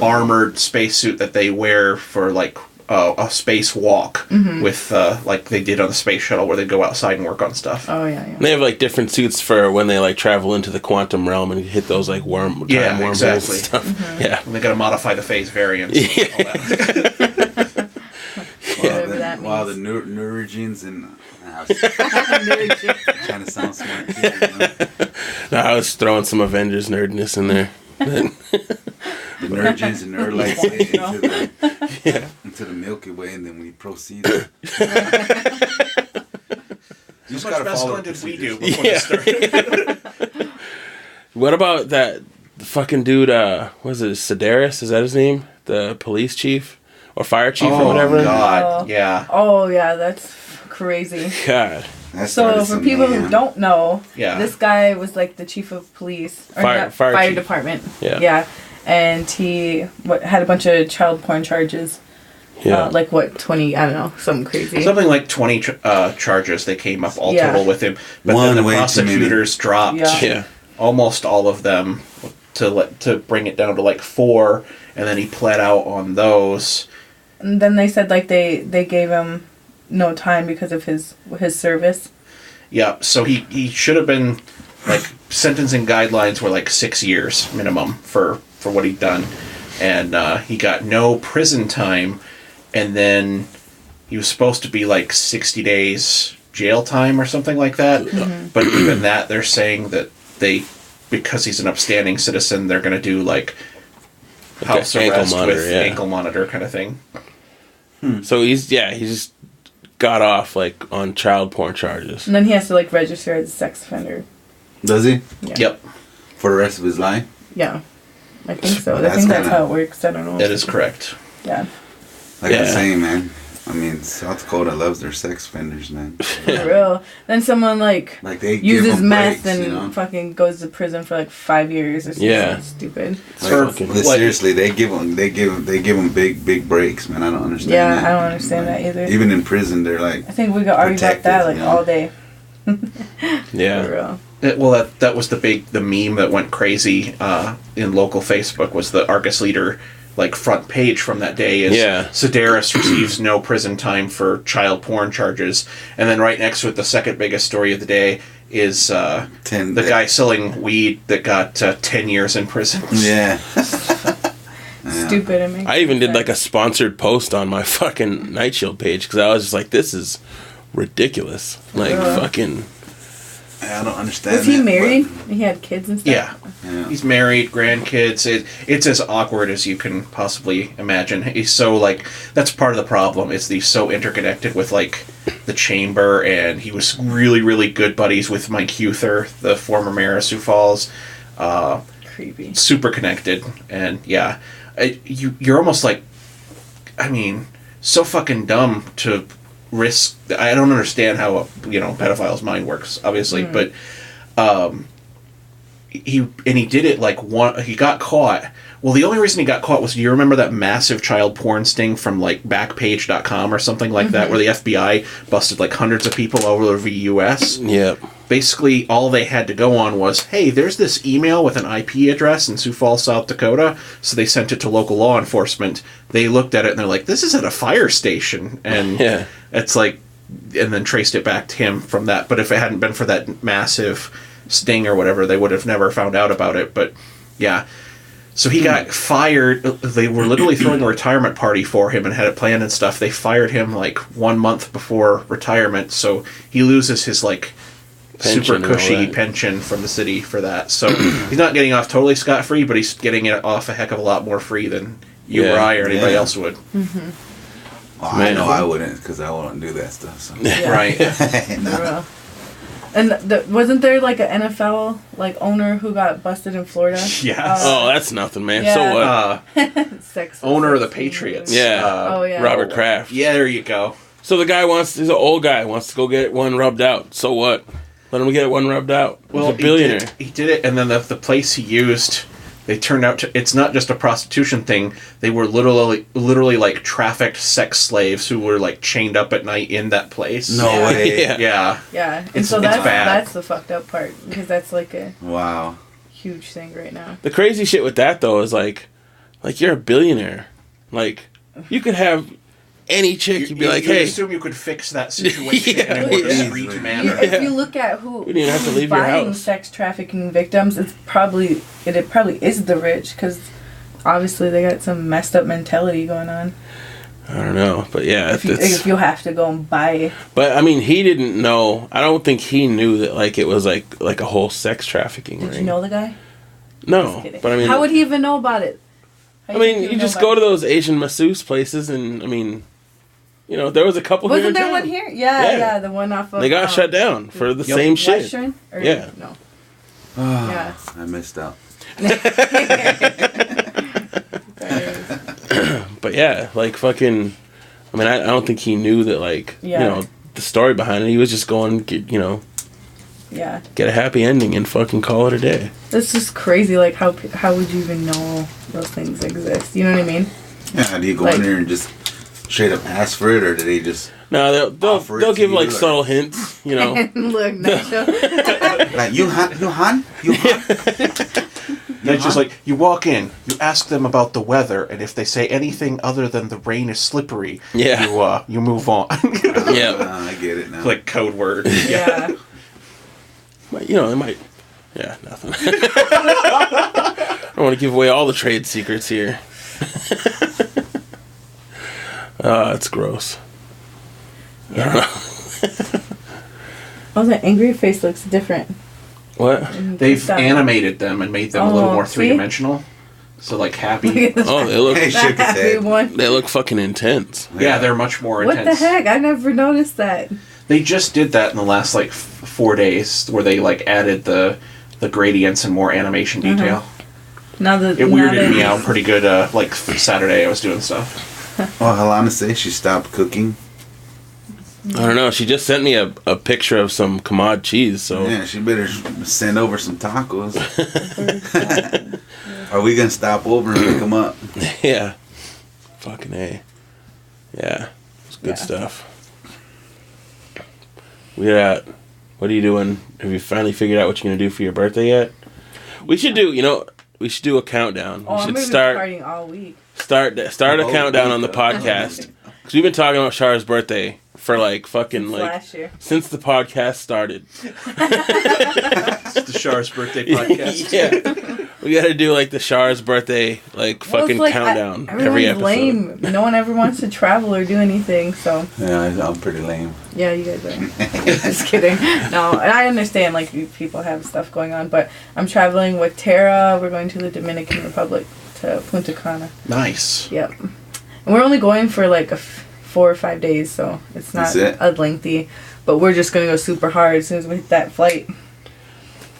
armored spacesuit that they wear for like a space walk with like they did on the space shuttle, where they go outside and work on stuff. Oh yeah. They have like different suits for when they like travel into the quantum realm and hit those like wormholes exactly. and stuff. Mm-hmm. Yeah, and they got to modify the phase variants. Wow, the neurogenes and trying to sound smart. No, I was throwing some Avengers nerdness in there. The neurogenes and neurolites into the Milky Way, and then we proceed. How much mescaline did we do before we started? What about that fucking dude, was it Sedaris? Is that his name? The police chief? Or fire chief or whatever? Oh, God, yeah. Oh, yeah, that's crazy. God. So, for people who don't know, this guy was like the chief of police. Or fire department. Yeah. And he had a bunch of child porn charges. Yeah. 20, I don't know, something crazy. Something like 20 charges they came up all total with him. But then the prosecutors dropped almost all of them to bring it down to 4, and then he pled out on those. And then they said like they gave him no time because of his service. Yeah, so he should have been, like, sentencing guidelines were like 6 years minimum for what he'd done. And he got no prison time, and then he was supposed to be like 60 days jail time or something like that. Mm-hmm. But even that, they're saying that because he's an upstanding citizen, they're going to do like house arrest with ankle monitor kind of thing. So he just got off like on child porn charges. And then he has to like register as a sex offender. Does he? Yeah. Yep. For the rest of his life? Yeah. I think so. I think that's how it works. I don't know. That is correct. Yeah. Like I'm saying, man. I mean, South Dakota loves their sex offenders, man. For real. Then someone like they uses meth and fucking goes to prison for like 5 years or something stupid. Seriously, they give them big breaks, man. I don't understand. Yeah, that. I don't understand that either. Even in prison, they're like. I think we could argue about that like all day. Yeah. For real. Well, that was the meme that went crazy in local Facebook was the Argus Leader like front page from that day is Sedaris receives no prison time for child porn charges, and then right next to it the second biggest story of the day is the guy selling weed that got 10 years in prison. Yeah. Stupid. I even did like a sponsored post on my fucking Night Shield page because I was just like, this is ridiculous. Like fucking. I don't understand. Was he married? He had kids and stuff? Yeah. He's married, grandkids. It's as awkward as you can possibly imagine. He's so, like, that's part of the problem, is that he's so interconnected with, like, the Chamber, and he was really, really good buddies with Mike Huther, the former mayor of Sioux Falls. Creepy. Super connected, and, yeah. You're almost like, I mean, so fucking dumb to risk. I don't understand how a pedophile's mind works, obviously, but he did it like he got caught. Well, the only reason he got caught was, do you remember that massive child porn sting from like Backpage.com or something like that, where the FBI busted like hundreds of people all over the U.S.? Yeah. Basically, all they had to go on was, hey, there's this email with an IP address in Sioux Falls, South Dakota. So they sent it to local law enforcement. They looked at it and they're like, this is at a fire station. And it's like, and then traced it back to him from that. But if it hadn't been for that massive sting or whatever, they would have never found out about it. But yeah. So he got fired. They were literally throwing a retirement party for him and had it planned and stuff. They fired him like 1 month before retirement. So he loses his like super cushy pension from the city for that. So he's not getting off totally scot-free, but he's getting it off a heck of a lot more free than you or I or anybody else would. Well, I know I wouldn't, because I wouldn't do that stuff. So. Right. No. And wasn't there like an NFL like owner who got busted in Florida? Yes. Oh, that's nothing, man. So what? Owner of the Patriots. Yeah. Robert Kraft. Yeah, there you go. So the guy he's an old guy, wants to go get one rubbed out. So what? Let him get one rubbed out. Well, he's a billionaire. He did it, and then the place he used, they turned out to, it's not just a prostitution thing. They were literally like trafficked sex slaves who were like chained up at night in that place. No way. Yeah. And so that's the fucked up part, because that's like a huge thing right now. The crazy shit with that though is like you're a billionaire. Like you could have any chick, you'd be like, hey. Assume you could fix that situation in a more discreet manner. If you look at who's buying sex trafficking victims, it probably is the rich, because obviously they got some messed up mentality going on. I don't know, but yeah. If you have to go and buy it. But I mean, he didn't know. I don't think he knew that like it was like a whole sex trafficking ring. Did you know the guy? No, but I mean, how would he even know about it? You just go to those Asian masseuse places, and I mean. You know, there was a couple here in town. Wasn't there one here? Yeah, the one off of... They got shut down for the same shit. Western? No. Yeah. I missed out. But yeah, like fucking... I mean, I don't think he knew that, like, you know, the story behind it. He was just going, get a happy ending and fucking call it a day. That's just crazy. Like, how would you even know those things exist? You know what I mean? Yeah, do you go in there and just... straight up ask for it, or did they just? No, they'll give like subtle hints, you know. Look, Nacho. Like you han. It's just like, you walk in, you ask them about the weather, and if they say anything other than the rain is slippery, you move on. I get it now. Like code word. Yeah. But, they might... Yeah, nothing. I don't want to give away all the trade secrets here. It's gross. Yeah. I don't know. Oh, the angry face looks different. What? They've animated them and made them a little more three-dimensional. So, like, happy. Oh, they look... happy one. They look fucking intense. Yeah, they're much more intense. What the heck? I never noticed that. They just did that in the last, 4 days, where they, added the gradients and more animation detail. It weirded me out pretty good, Saturday I was doing stuff. Well, Helena says she stopped cooking. I don't know. She just sent me a picture of some Kamad cheese, so... Yeah, she better send over some tacos. Are we going to stop over and pick them up? Yeah. Fucking A. Yeah. It's good stuff. What are you doing? Have you finally figured out what you're going to do for your birthday yet? We should do, we should do a countdown. Oh, we should I'm start partying all week. Start a countdown on the podcast. Because we've been talking about Char's birthday for last year. Since the podcast started. It's the Char's birthday podcast. Yeah. We got to do the Char's birthday countdown every episode. Lame. No one ever wants to travel or do anything, so. Yeah, I'm pretty lame. Yeah, you guys are. Just kidding. No, and I understand people have stuff going on, but I'm traveling with Tara. We're going to the Dominican Republic to Punta Cana. Nice. Yep. And we're only going for 4 or 5 days, so it's not a lengthy. But we're just gonna go super hard as soon as we hit that flight.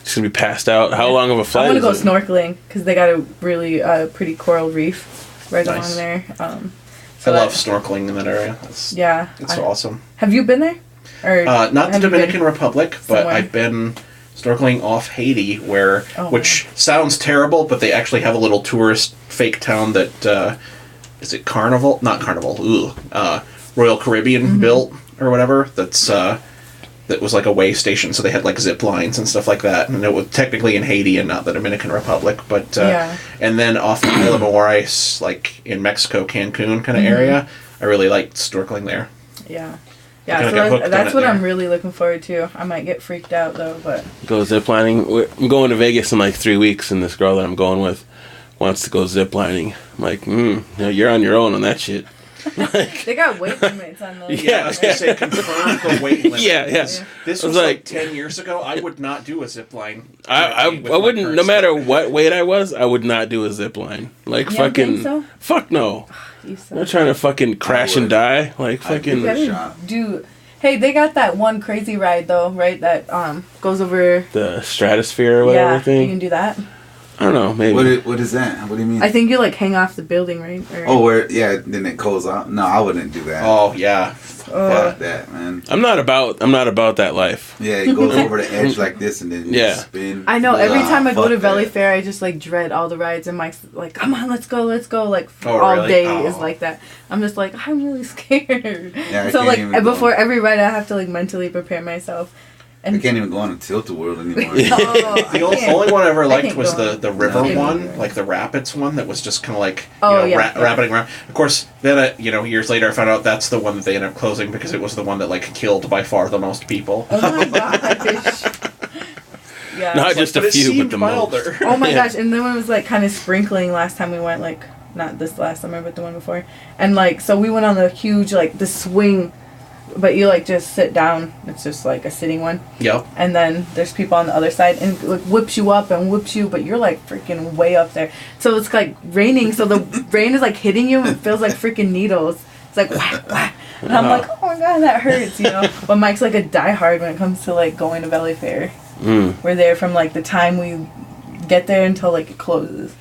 Just gonna be passed out. How long of a flight? I'm gonna go snorkeling because they got a really pretty coral reef right along there. I love snorkeling in that area. It's awesome. Have you been there? Or not the Dominican Republic, but I've been snorkeling off Haiti, which sounds terrible, but they actually have a little tourist fake town that. Is it Carnival? Not Carnival. Royal Caribbean built or whatever. That was a way station, so they had zip lines and stuff like that. And it was technically in Haiti and not the Dominican Republic, but and then off the Isla Maurice, in Mexico, Cancun kind of area. I really liked snorkeling there. Yeah. Yeah, so that's what I'm really looking forward to. I might get freaked out though, but go ziplining. I'm going to Vegas in 3 weeks, and this girl that I'm going with wants to go ziplining. I'm like, you're on your own on that shit. They got weight limits on those. Yeah, I was going to say, confirm the weight limit. Yeah. This was 10 years ago. I would not do a zip line. I wouldn't, no matter what weight I was, I would not do a zip line. Fucking, so? Fuck no. I'm not trying to fucking crash and die. Hey, they got that one crazy ride though, right? That goes over the stratosphere or whatever thing. You can do that. I don't know, maybe. What is that? What do you mean? I think you hang off the building, right? Then it goes out. No, I wouldn't do that. Oh yeah. Fuck that, man. I'm not about that life. Yeah, it goes over the edge like this and then you spin. I know. Every time I go to Valley Fair, I just dread all the rides, and Mike's like, "Come on, let's go." All day is like that. I'm just I'm really scared. Yeah, so before every ride, I have to mentally prepare myself. And I can't even go on a tilt-a-whirl anymore. The only one I ever liked was the river one, the rapids one that was just kind of rabbiting around. Of course, then years later I found out that's the one that they ended up closing because it was the one that killed by far the most people. Oh my gosh. Yeah. Not just a few, but the milder. Most. Oh my gosh! And then when it was kind of sprinkling last time we went, not this last summer, but the one before, and so we went on the huge the swing. But you just sit down. It's just a sitting one. Yep. And then there's people on the other side and whips you up and whips you, but you're freaking way up there. So it's raining. So the rain is hitting you. And it feels like freaking needles. It's whack, whack. And I'm oh my god, that hurts, But Mike's a diehard when it comes to going to Valley Fair. We're there from the time we get there until it closes.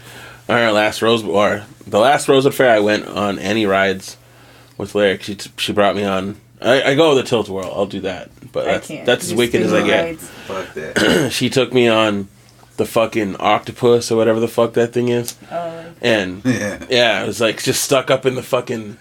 The last Rosewood Fair I went on any rides with Lyric. She brought me on. I go the tilt-a-whirl. I'll do that. But that's as wicked as I get. Fuck that. She took me on the fucking octopus or whatever the fuck that thing is. Oh. And, yeah, it was just stuck up in the fucking...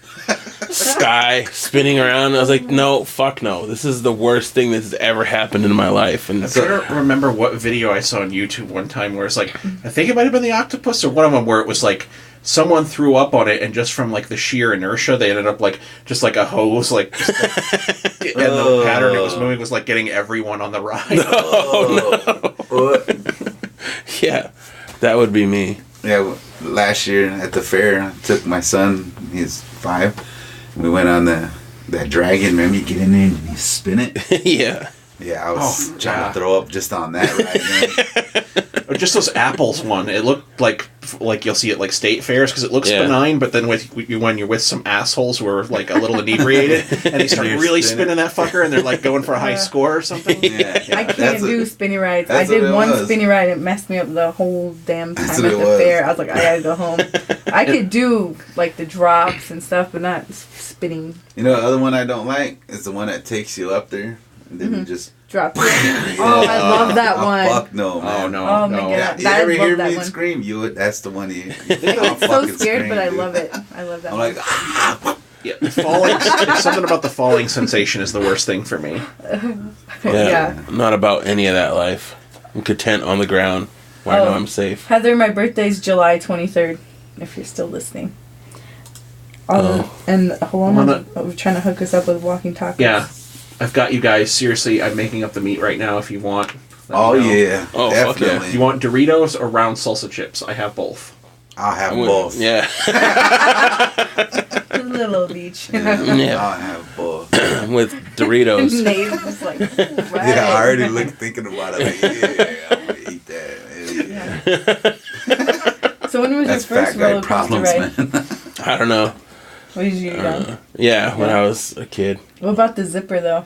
sky spinning around. I was like, no, fuck no. This is the worst thing that has ever happened in my life. And I don't remember what video I saw on YouTube one time where it's like, I think it might have been the octopus or one of them where it was like someone threw up on it and just from like the sheer inertia they ended up like just like a hose and the pattern it was moving was like getting everyone on the ride. No. Yeah, that would be me. Yeah, last year at the fair, I took my son, he's 5, and we went on that dragon. Remember, you get in there and you spin it? Yeah. Yeah, I was trying to throw up just on that ride, Or just those apples one. It looked like you'll see it like state fairs because it looks benign, but then when you're with some assholes who are like a little inebriated and they start really spinning that fucker and they're like going for a high score or something. Yeah. I can't do spinny rides. I did one spinny ride. It messed me up the whole damn time at the fair. I was like, I gotta go home. I could do like the drops and stuff, but not spinning. You know, the other one I don't like is the one that takes you up there and then you just drop it. Oh, I love that one. Fuck no, man. Oh no. Oh my no. god. You ever hear me one. scream? That's the one you I'm so scared, but I love it. I love that. I'm one. like, Yeah, it's something about the falling sensation is the worst thing for me. Yeah. I'm not about any of that life. I'm content on the ground where I know I'm safe. Heather, my birthday's July 23rd, if you're still listening. And Helena, we're trying to hook us up with walking tacos. Yeah. I've got you guys. Seriously, I'm making up the meat right now if you want. oh yeah, Oh, fuck definitely. You want Doritos or round salsa chips? I have both. I'll have both. Yeah. A little of each. Yeah. I'll have both. With Doritos. Nate's just like, right. Yeah, I already thinking about it. Like, I'm gonna eat that. Yeah. So when was That's your first fat guy roller coaster problems, ride? man. I don't know. What did you done? Yeah, when I was a kid. What about the zipper though?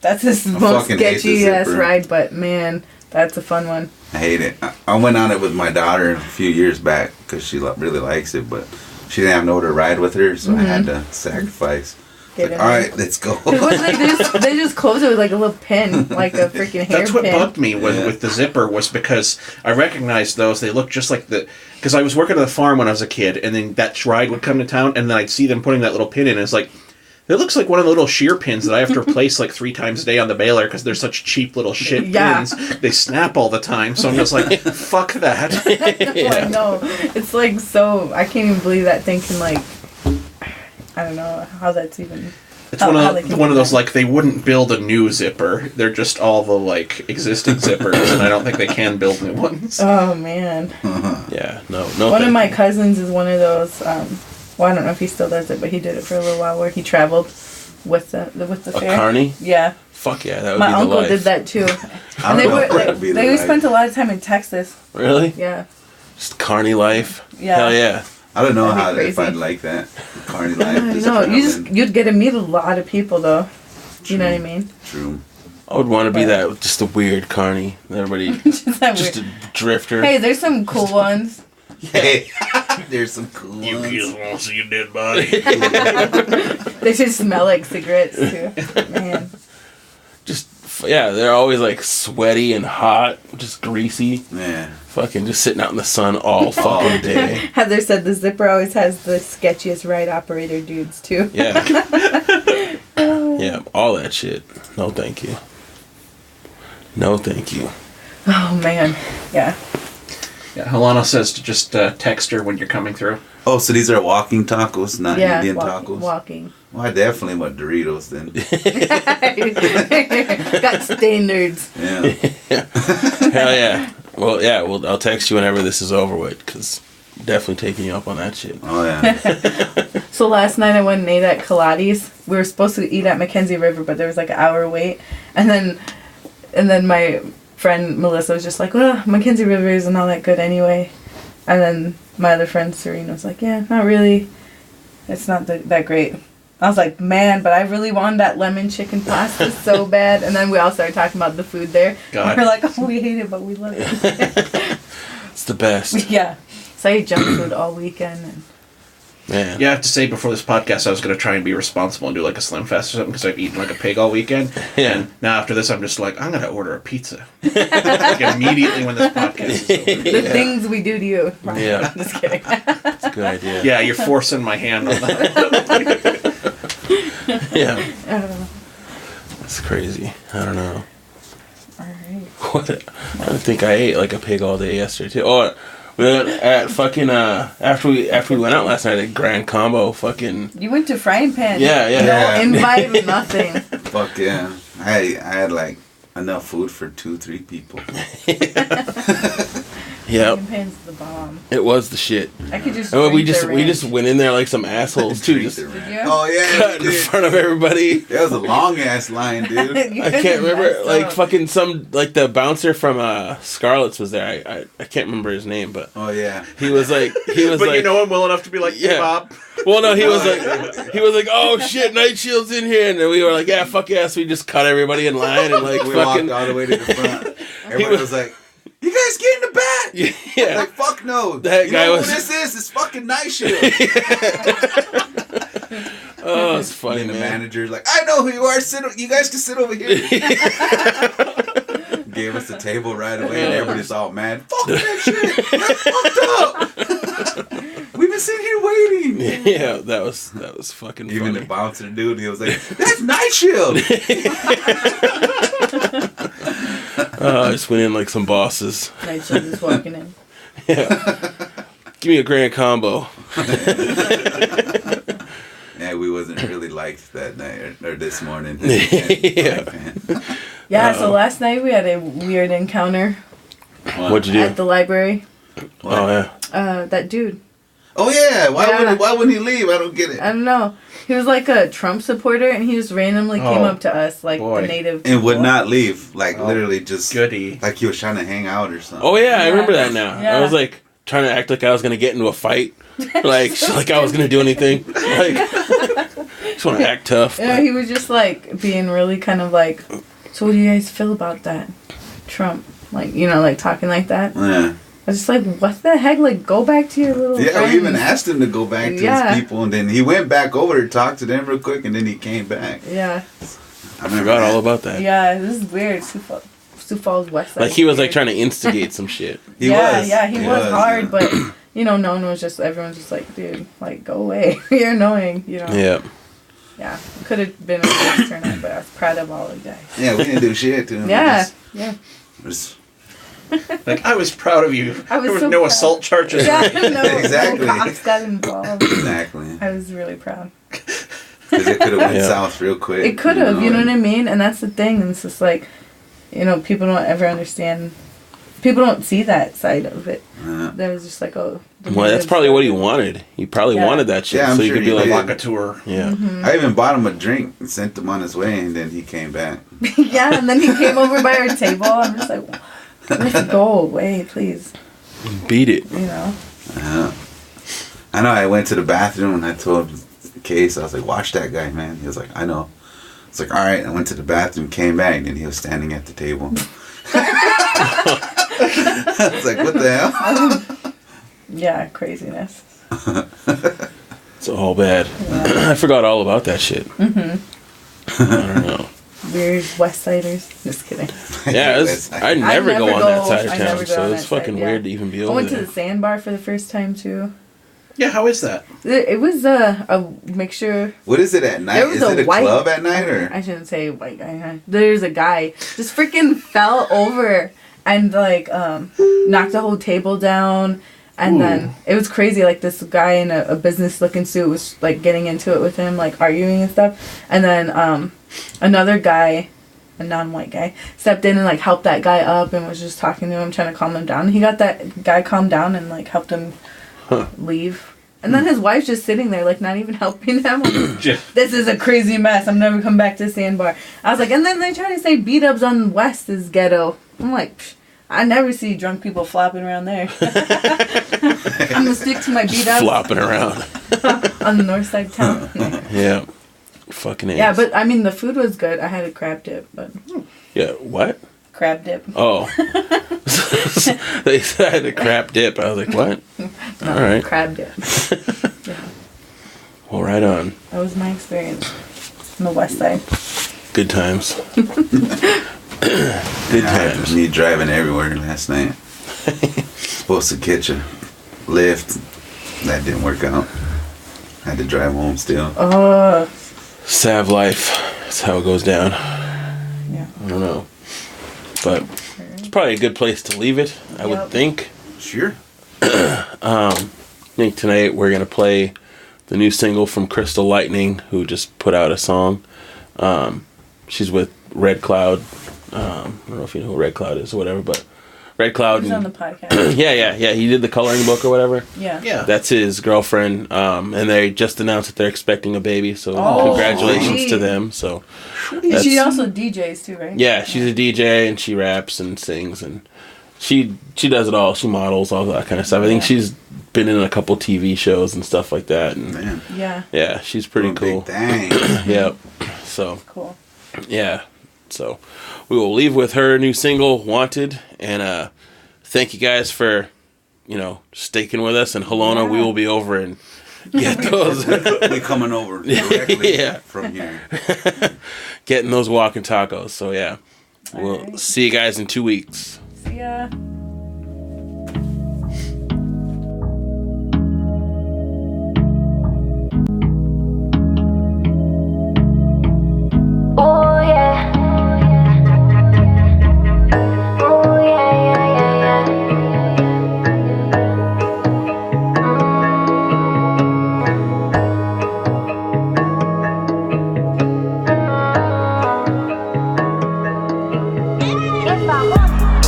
That's the most fucking hate the sketchy ass zipper. ride, but man, that's a fun one. I hate it. I went on it with my daughter a few years back because she really likes it, but she didn't have nowhere to ride with her, so I had to sacrifice. Get Like, in all there. right, let's go. It was like they just close it with like a little pin, like a freaking hairpin. That's what bugged me with the zipper was because I recognized those. They look just like because I was working at the farm when I was a kid, and then that ride would come to town, and then I'd see them putting that little pin in, and it's like, it looks like one of the little shear pins that I have to replace like 3 times a day on the baler because they're such cheap little shit pins. They snap all the time, so I'm just like, fuck that. I know. It's like so. I can't even believe that thing can like. I don't know how that's even. It's one of those like they wouldn't build a new zipper. They're just all the like existing zippers, and I don't think they can build new ones. Oh man. Yeah, no. One of my cousins is one of those. Well, I don't know if he still does it, but he did it for a little while where he traveled with the fair. A carny? Yeah. Fuck yeah, that would My be the uncle life. did that too. I And don't know if that would be the they life. spent a lot of time in Texas. Really? Yeah. Just carny life? Yeah. Hell yeah. I don't know That'd be if crazy. I'd like that. Carny life. I just know. traveling. You'd get to meet a lot of people though. You know what I mean? True. I would want to be that, just a weird carny. Everybody, Just that just weird. a drifter. Hey, there's some cool ones. Hey, there's some cool ones. want to see a dead body. They just smell like cigarettes too. Man. Yeah, they're always like sweaty and hot, just greasy. Yeah. Fucking just sitting out in the sun all fucking day. Heather said the zipper always has the sketchiest ride operator dudes too. Yeah. Yeah, all that shit. No thank you. No thank you. Oh man. Yeah. Yeah, Helena says to just text her when you're coming through. Oh, so these are walking tacos, not Yeah. Indian Walking. tacos? Walking. Well, I definitely want Doritos then. Got standards. Yeah. Hell yeah. Well, yeah, I'll text you whenever this is over with, because definitely taking you up on that shit. Oh, yeah. So last night I went and ate at Kaladi's. We were supposed to eat at Mackenzie River, but there was like an hour wait. And then my friend Melissa was just like, well, Mackenzie River isn't all that good anyway. And then my other friend Serena was like, yeah, not really. It's not that great. I was like, man, but I really wanted that lemon chicken pasta so bad. And then we all started talking about the food there. God. And we're like, oh, we hate it, but we love it. It's the best. Yeah. So I ate junk food all weekend. And Man. Yeah, I have to say before this podcast I was going to try and be responsible and do like a Slim Fast or something because I've eaten like a pig all weekend. Yeah. And now after this I'm just like, I'm going to order a pizza. Like immediately when this podcast is over. the things we do to you. Yeah. Just kidding. It's a good idea. Yeah, you're forcing my hand on that. Yeah. I don't know. That's crazy. I don't know. Alright. What? I don't think I ate like a pig all day yesterday too. Oh, we went at fucking after we went out last night at Grand Combo. Fucking. You went to Frying Pan. Yeah. No invite, nothing. Fuck yeah. I had like enough food for 2-3 people. Yep. Frying Pan's the bomb. It was the shit. I could just. We just went in there like some assholes too. Just Did you? Oh yeah, cut in front of everybody. That was a long ass line, dude. I can't remember, like fucking some like the bouncer from Scarlett's was there. I can't remember his name, but Oh yeah. he was like But like, you know him well enough to be like, Yeah. Bob. well, no, he was like, oh shit, Night Shield's in here, and then we were like, yeah, fuck yes, we just cut everybody in line and like We fucking. walked all the way to the front. Everybody was like, "You guys get in the back." Yeah, Like fuck no. That you guy know was- who this is? It's fucking Night Shield. oh, it's funny, And the man. manager's like, "I know who you are. You guys can sit over here." Gave us the table right away, and everybody's all mad. Fuck that shit. That's fucked up. We've been sitting here waiting. Yeah, that was fucking Even funny. the bouncer dude, he was like, "That's Night Shield." I just went in like some bosses. Night Shield is walking in. Yeah, give me a Grand Combo. Yeah, we wasn't really liked that night or this morning. Yeah. Yeah, so last night we had a weird encounter What'd you do? at the library. Oh yeah. That dude. Oh yeah, Yeah. why wouldn't he leave? I don't get it. I don't know. He was like a Trump supporter, and he just randomly came Oh, up to us, like boy. the native. And would people. not leave. Like Oh, literally just Goody. like he was trying to hang out or something. Oh yeah, I remember Yeah. that now. Yeah. I was like trying to act like I was gonna get into a fight, like I was gonna do anything. Like just want to act tough. Yeah, he was just like being really kind of like, so what do you guys feel about that? Trump. Like, like talking like that. Yeah. I was just like, what the heck? Like, go back to your little Yeah, friends. we even asked him to go back to Yeah. his people, and then he went back over to talk to them real quick, and then he came back. Yeah. I forgot all about that. Yeah, this is weird. Sioux Falls West Side. Like he was like Weird. trying to instigate some shit. He Yeah, was. he was hard, yeah. but no one was just, everyone's just like, dude, like, go away. You're annoying, Yeah. Yeah, could have been a nice turnout, but I was proud of all of you guys. Yeah, we didn't do shit to him. Yeah, yeah. Just Like, I was proud of you. I was There was so no proud. assault charges. Yeah, no, Exactly. no cops got involved. exactly. I was really proud. Because it could have went Yeah. south real quick. It could have, you know what I mean? And that's the thing. And it's just like, people don't ever understand. People don't see that side of it. That was just like, oh. the Well, that's negative probably stuff. what he wanted. He probably Yeah. wanted that shit, Yeah, I'm so he sure could be he like, did. Vodka tour. yeah. I even bought him a drink and sent him on his way, and then he came back. Yeah, and then he came over by our table. I'm just like, let's go away, please. Beat it. I know. I went to the bathroom and I told Case, I was like, "Watch that guy, man." He was like, "I know." It's like, all right. I went to the bathroom, came back, and he was standing at the table. I was like, what the hell? Yeah, craziness. It's all bad. I forgot all about that shit. Mm-hmm. I don't know. Weird West Siders. Just kidding. Yeah, I never go on that side of I never town, go so on it's that side, fucking yeah. weird to even be I over went to there. the sandbar for the first time too. Yeah, how is that? It was a mixture. What is it at night? There was Is it a white- club at night or? I shouldn't say white guy. There's a guy just freaking fell over and like knocked the whole table down. And then it was crazy. Like this guy in a business looking suit was like getting into it with him, like arguing and stuff. And then another guy, a non-white guy, stepped in and like helped that guy up and was just talking to him, trying to calm him down. He got that guy calmed down and like helped him leave. And then his wife's just sitting there, like not even helping him. I'm like, this is a crazy mess. I'm never coming back to the sandbar. I was like, and then they try to say beat-ups on West is ghetto. I'm like, psh, I never see drunk people flopping around there. I'm gonna stick to my beat-ups Flopping around. on the north side of town. Yeah. Fucking Yeah, ass. but I mean the food was good. I had a crab dip, but Yeah, what? crab dip. Oh. They said I had a crap dip. I was like, what? No, All right. crab dip. Well, right on. That was my experience on the west side. Good times. Good times. Me driving everywhere last night. Supposed to catch a lift. That didn't work out. Had to drive home still. Oh, Sav life. That's how it goes down. Yeah. I don't know. But it's probably a good place to leave it, I would think. Sure. I think tonight we're going to play the new single from Crystal Lightning, who just put out a song. She's with Red Cloud. I don't know if you know who Red Cloud is or whatever, but Red Cloud. He's on the podcast. yeah. He did the coloring book or whatever. Yeah. That's his girlfriend. And they just announced that they're expecting a baby, so congratulations to them. So she also DJs too, right? Yeah, she's a DJ and she raps and sings and she does it all. She models, all that kind of stuff. I think she's been in a couple TV shows and stuff like that. And yeah, she's pretty cool. Yep. So cool. Yeah. So we will leave with her new single, Wanted, and thank you guys for, sticking with us. And Helena, we will be over and get those. We're coming over directly from here. Getting those walking tacos. So yeah, we'll see you guys in 2 weeks. See ya. Oh yeah. Oh yeah. If I want it,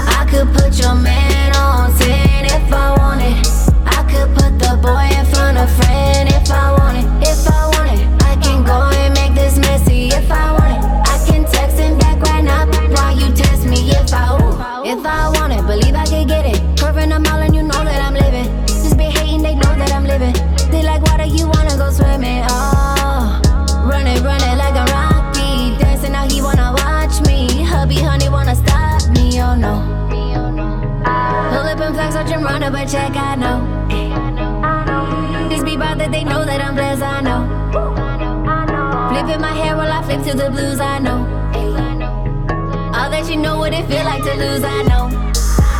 I could put your man on 10 if I want it. I could put the boy in front of friend if I want it. If I want it, I can go and make this messy if I want it. I can text him back right now while you test me if I want it. Believe I can get it. Curving a mile and you know that I'm living. Just be hating, they know that I'm living. They like water, you wanna go swimming. Oh, run it like a Rocky. Dancing now, he wanna watch me. Hubby, honey, wanna stop me, oh no. Pull up and flex, watch him run up a check, I know. This be about that they know that I'm blessed, I know. Flipping my hair while I flip to the blues, I know. All that you know what it feel like to lose, I know.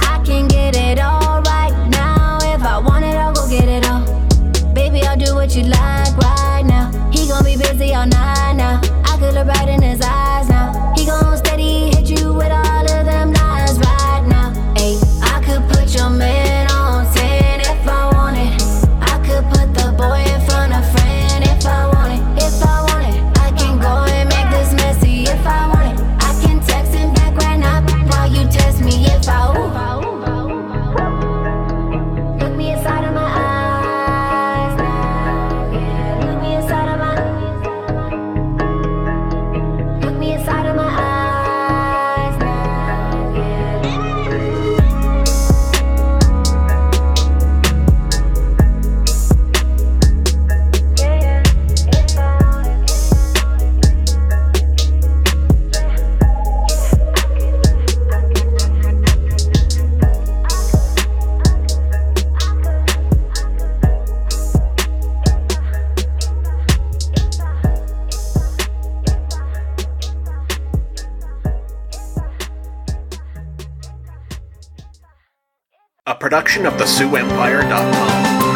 I can get it all right now. If I want it, I'll go get it all. Baby, I'll do what you like right now. He gon' be busy all night now. I could look right in his eyes now. He gon' steady hit you with all of them lies right now. Ayy, I could put your man on 10 if I want it. I could put the boy in front of friend if I want it. If I want it, I can go and make this messy if I want it. I can text him back right now while you test me if I look me inside of my eyes now. Yeah, look me inside of my eyes now. Yeah. If I want it. A production of the SiouxEmpire.com.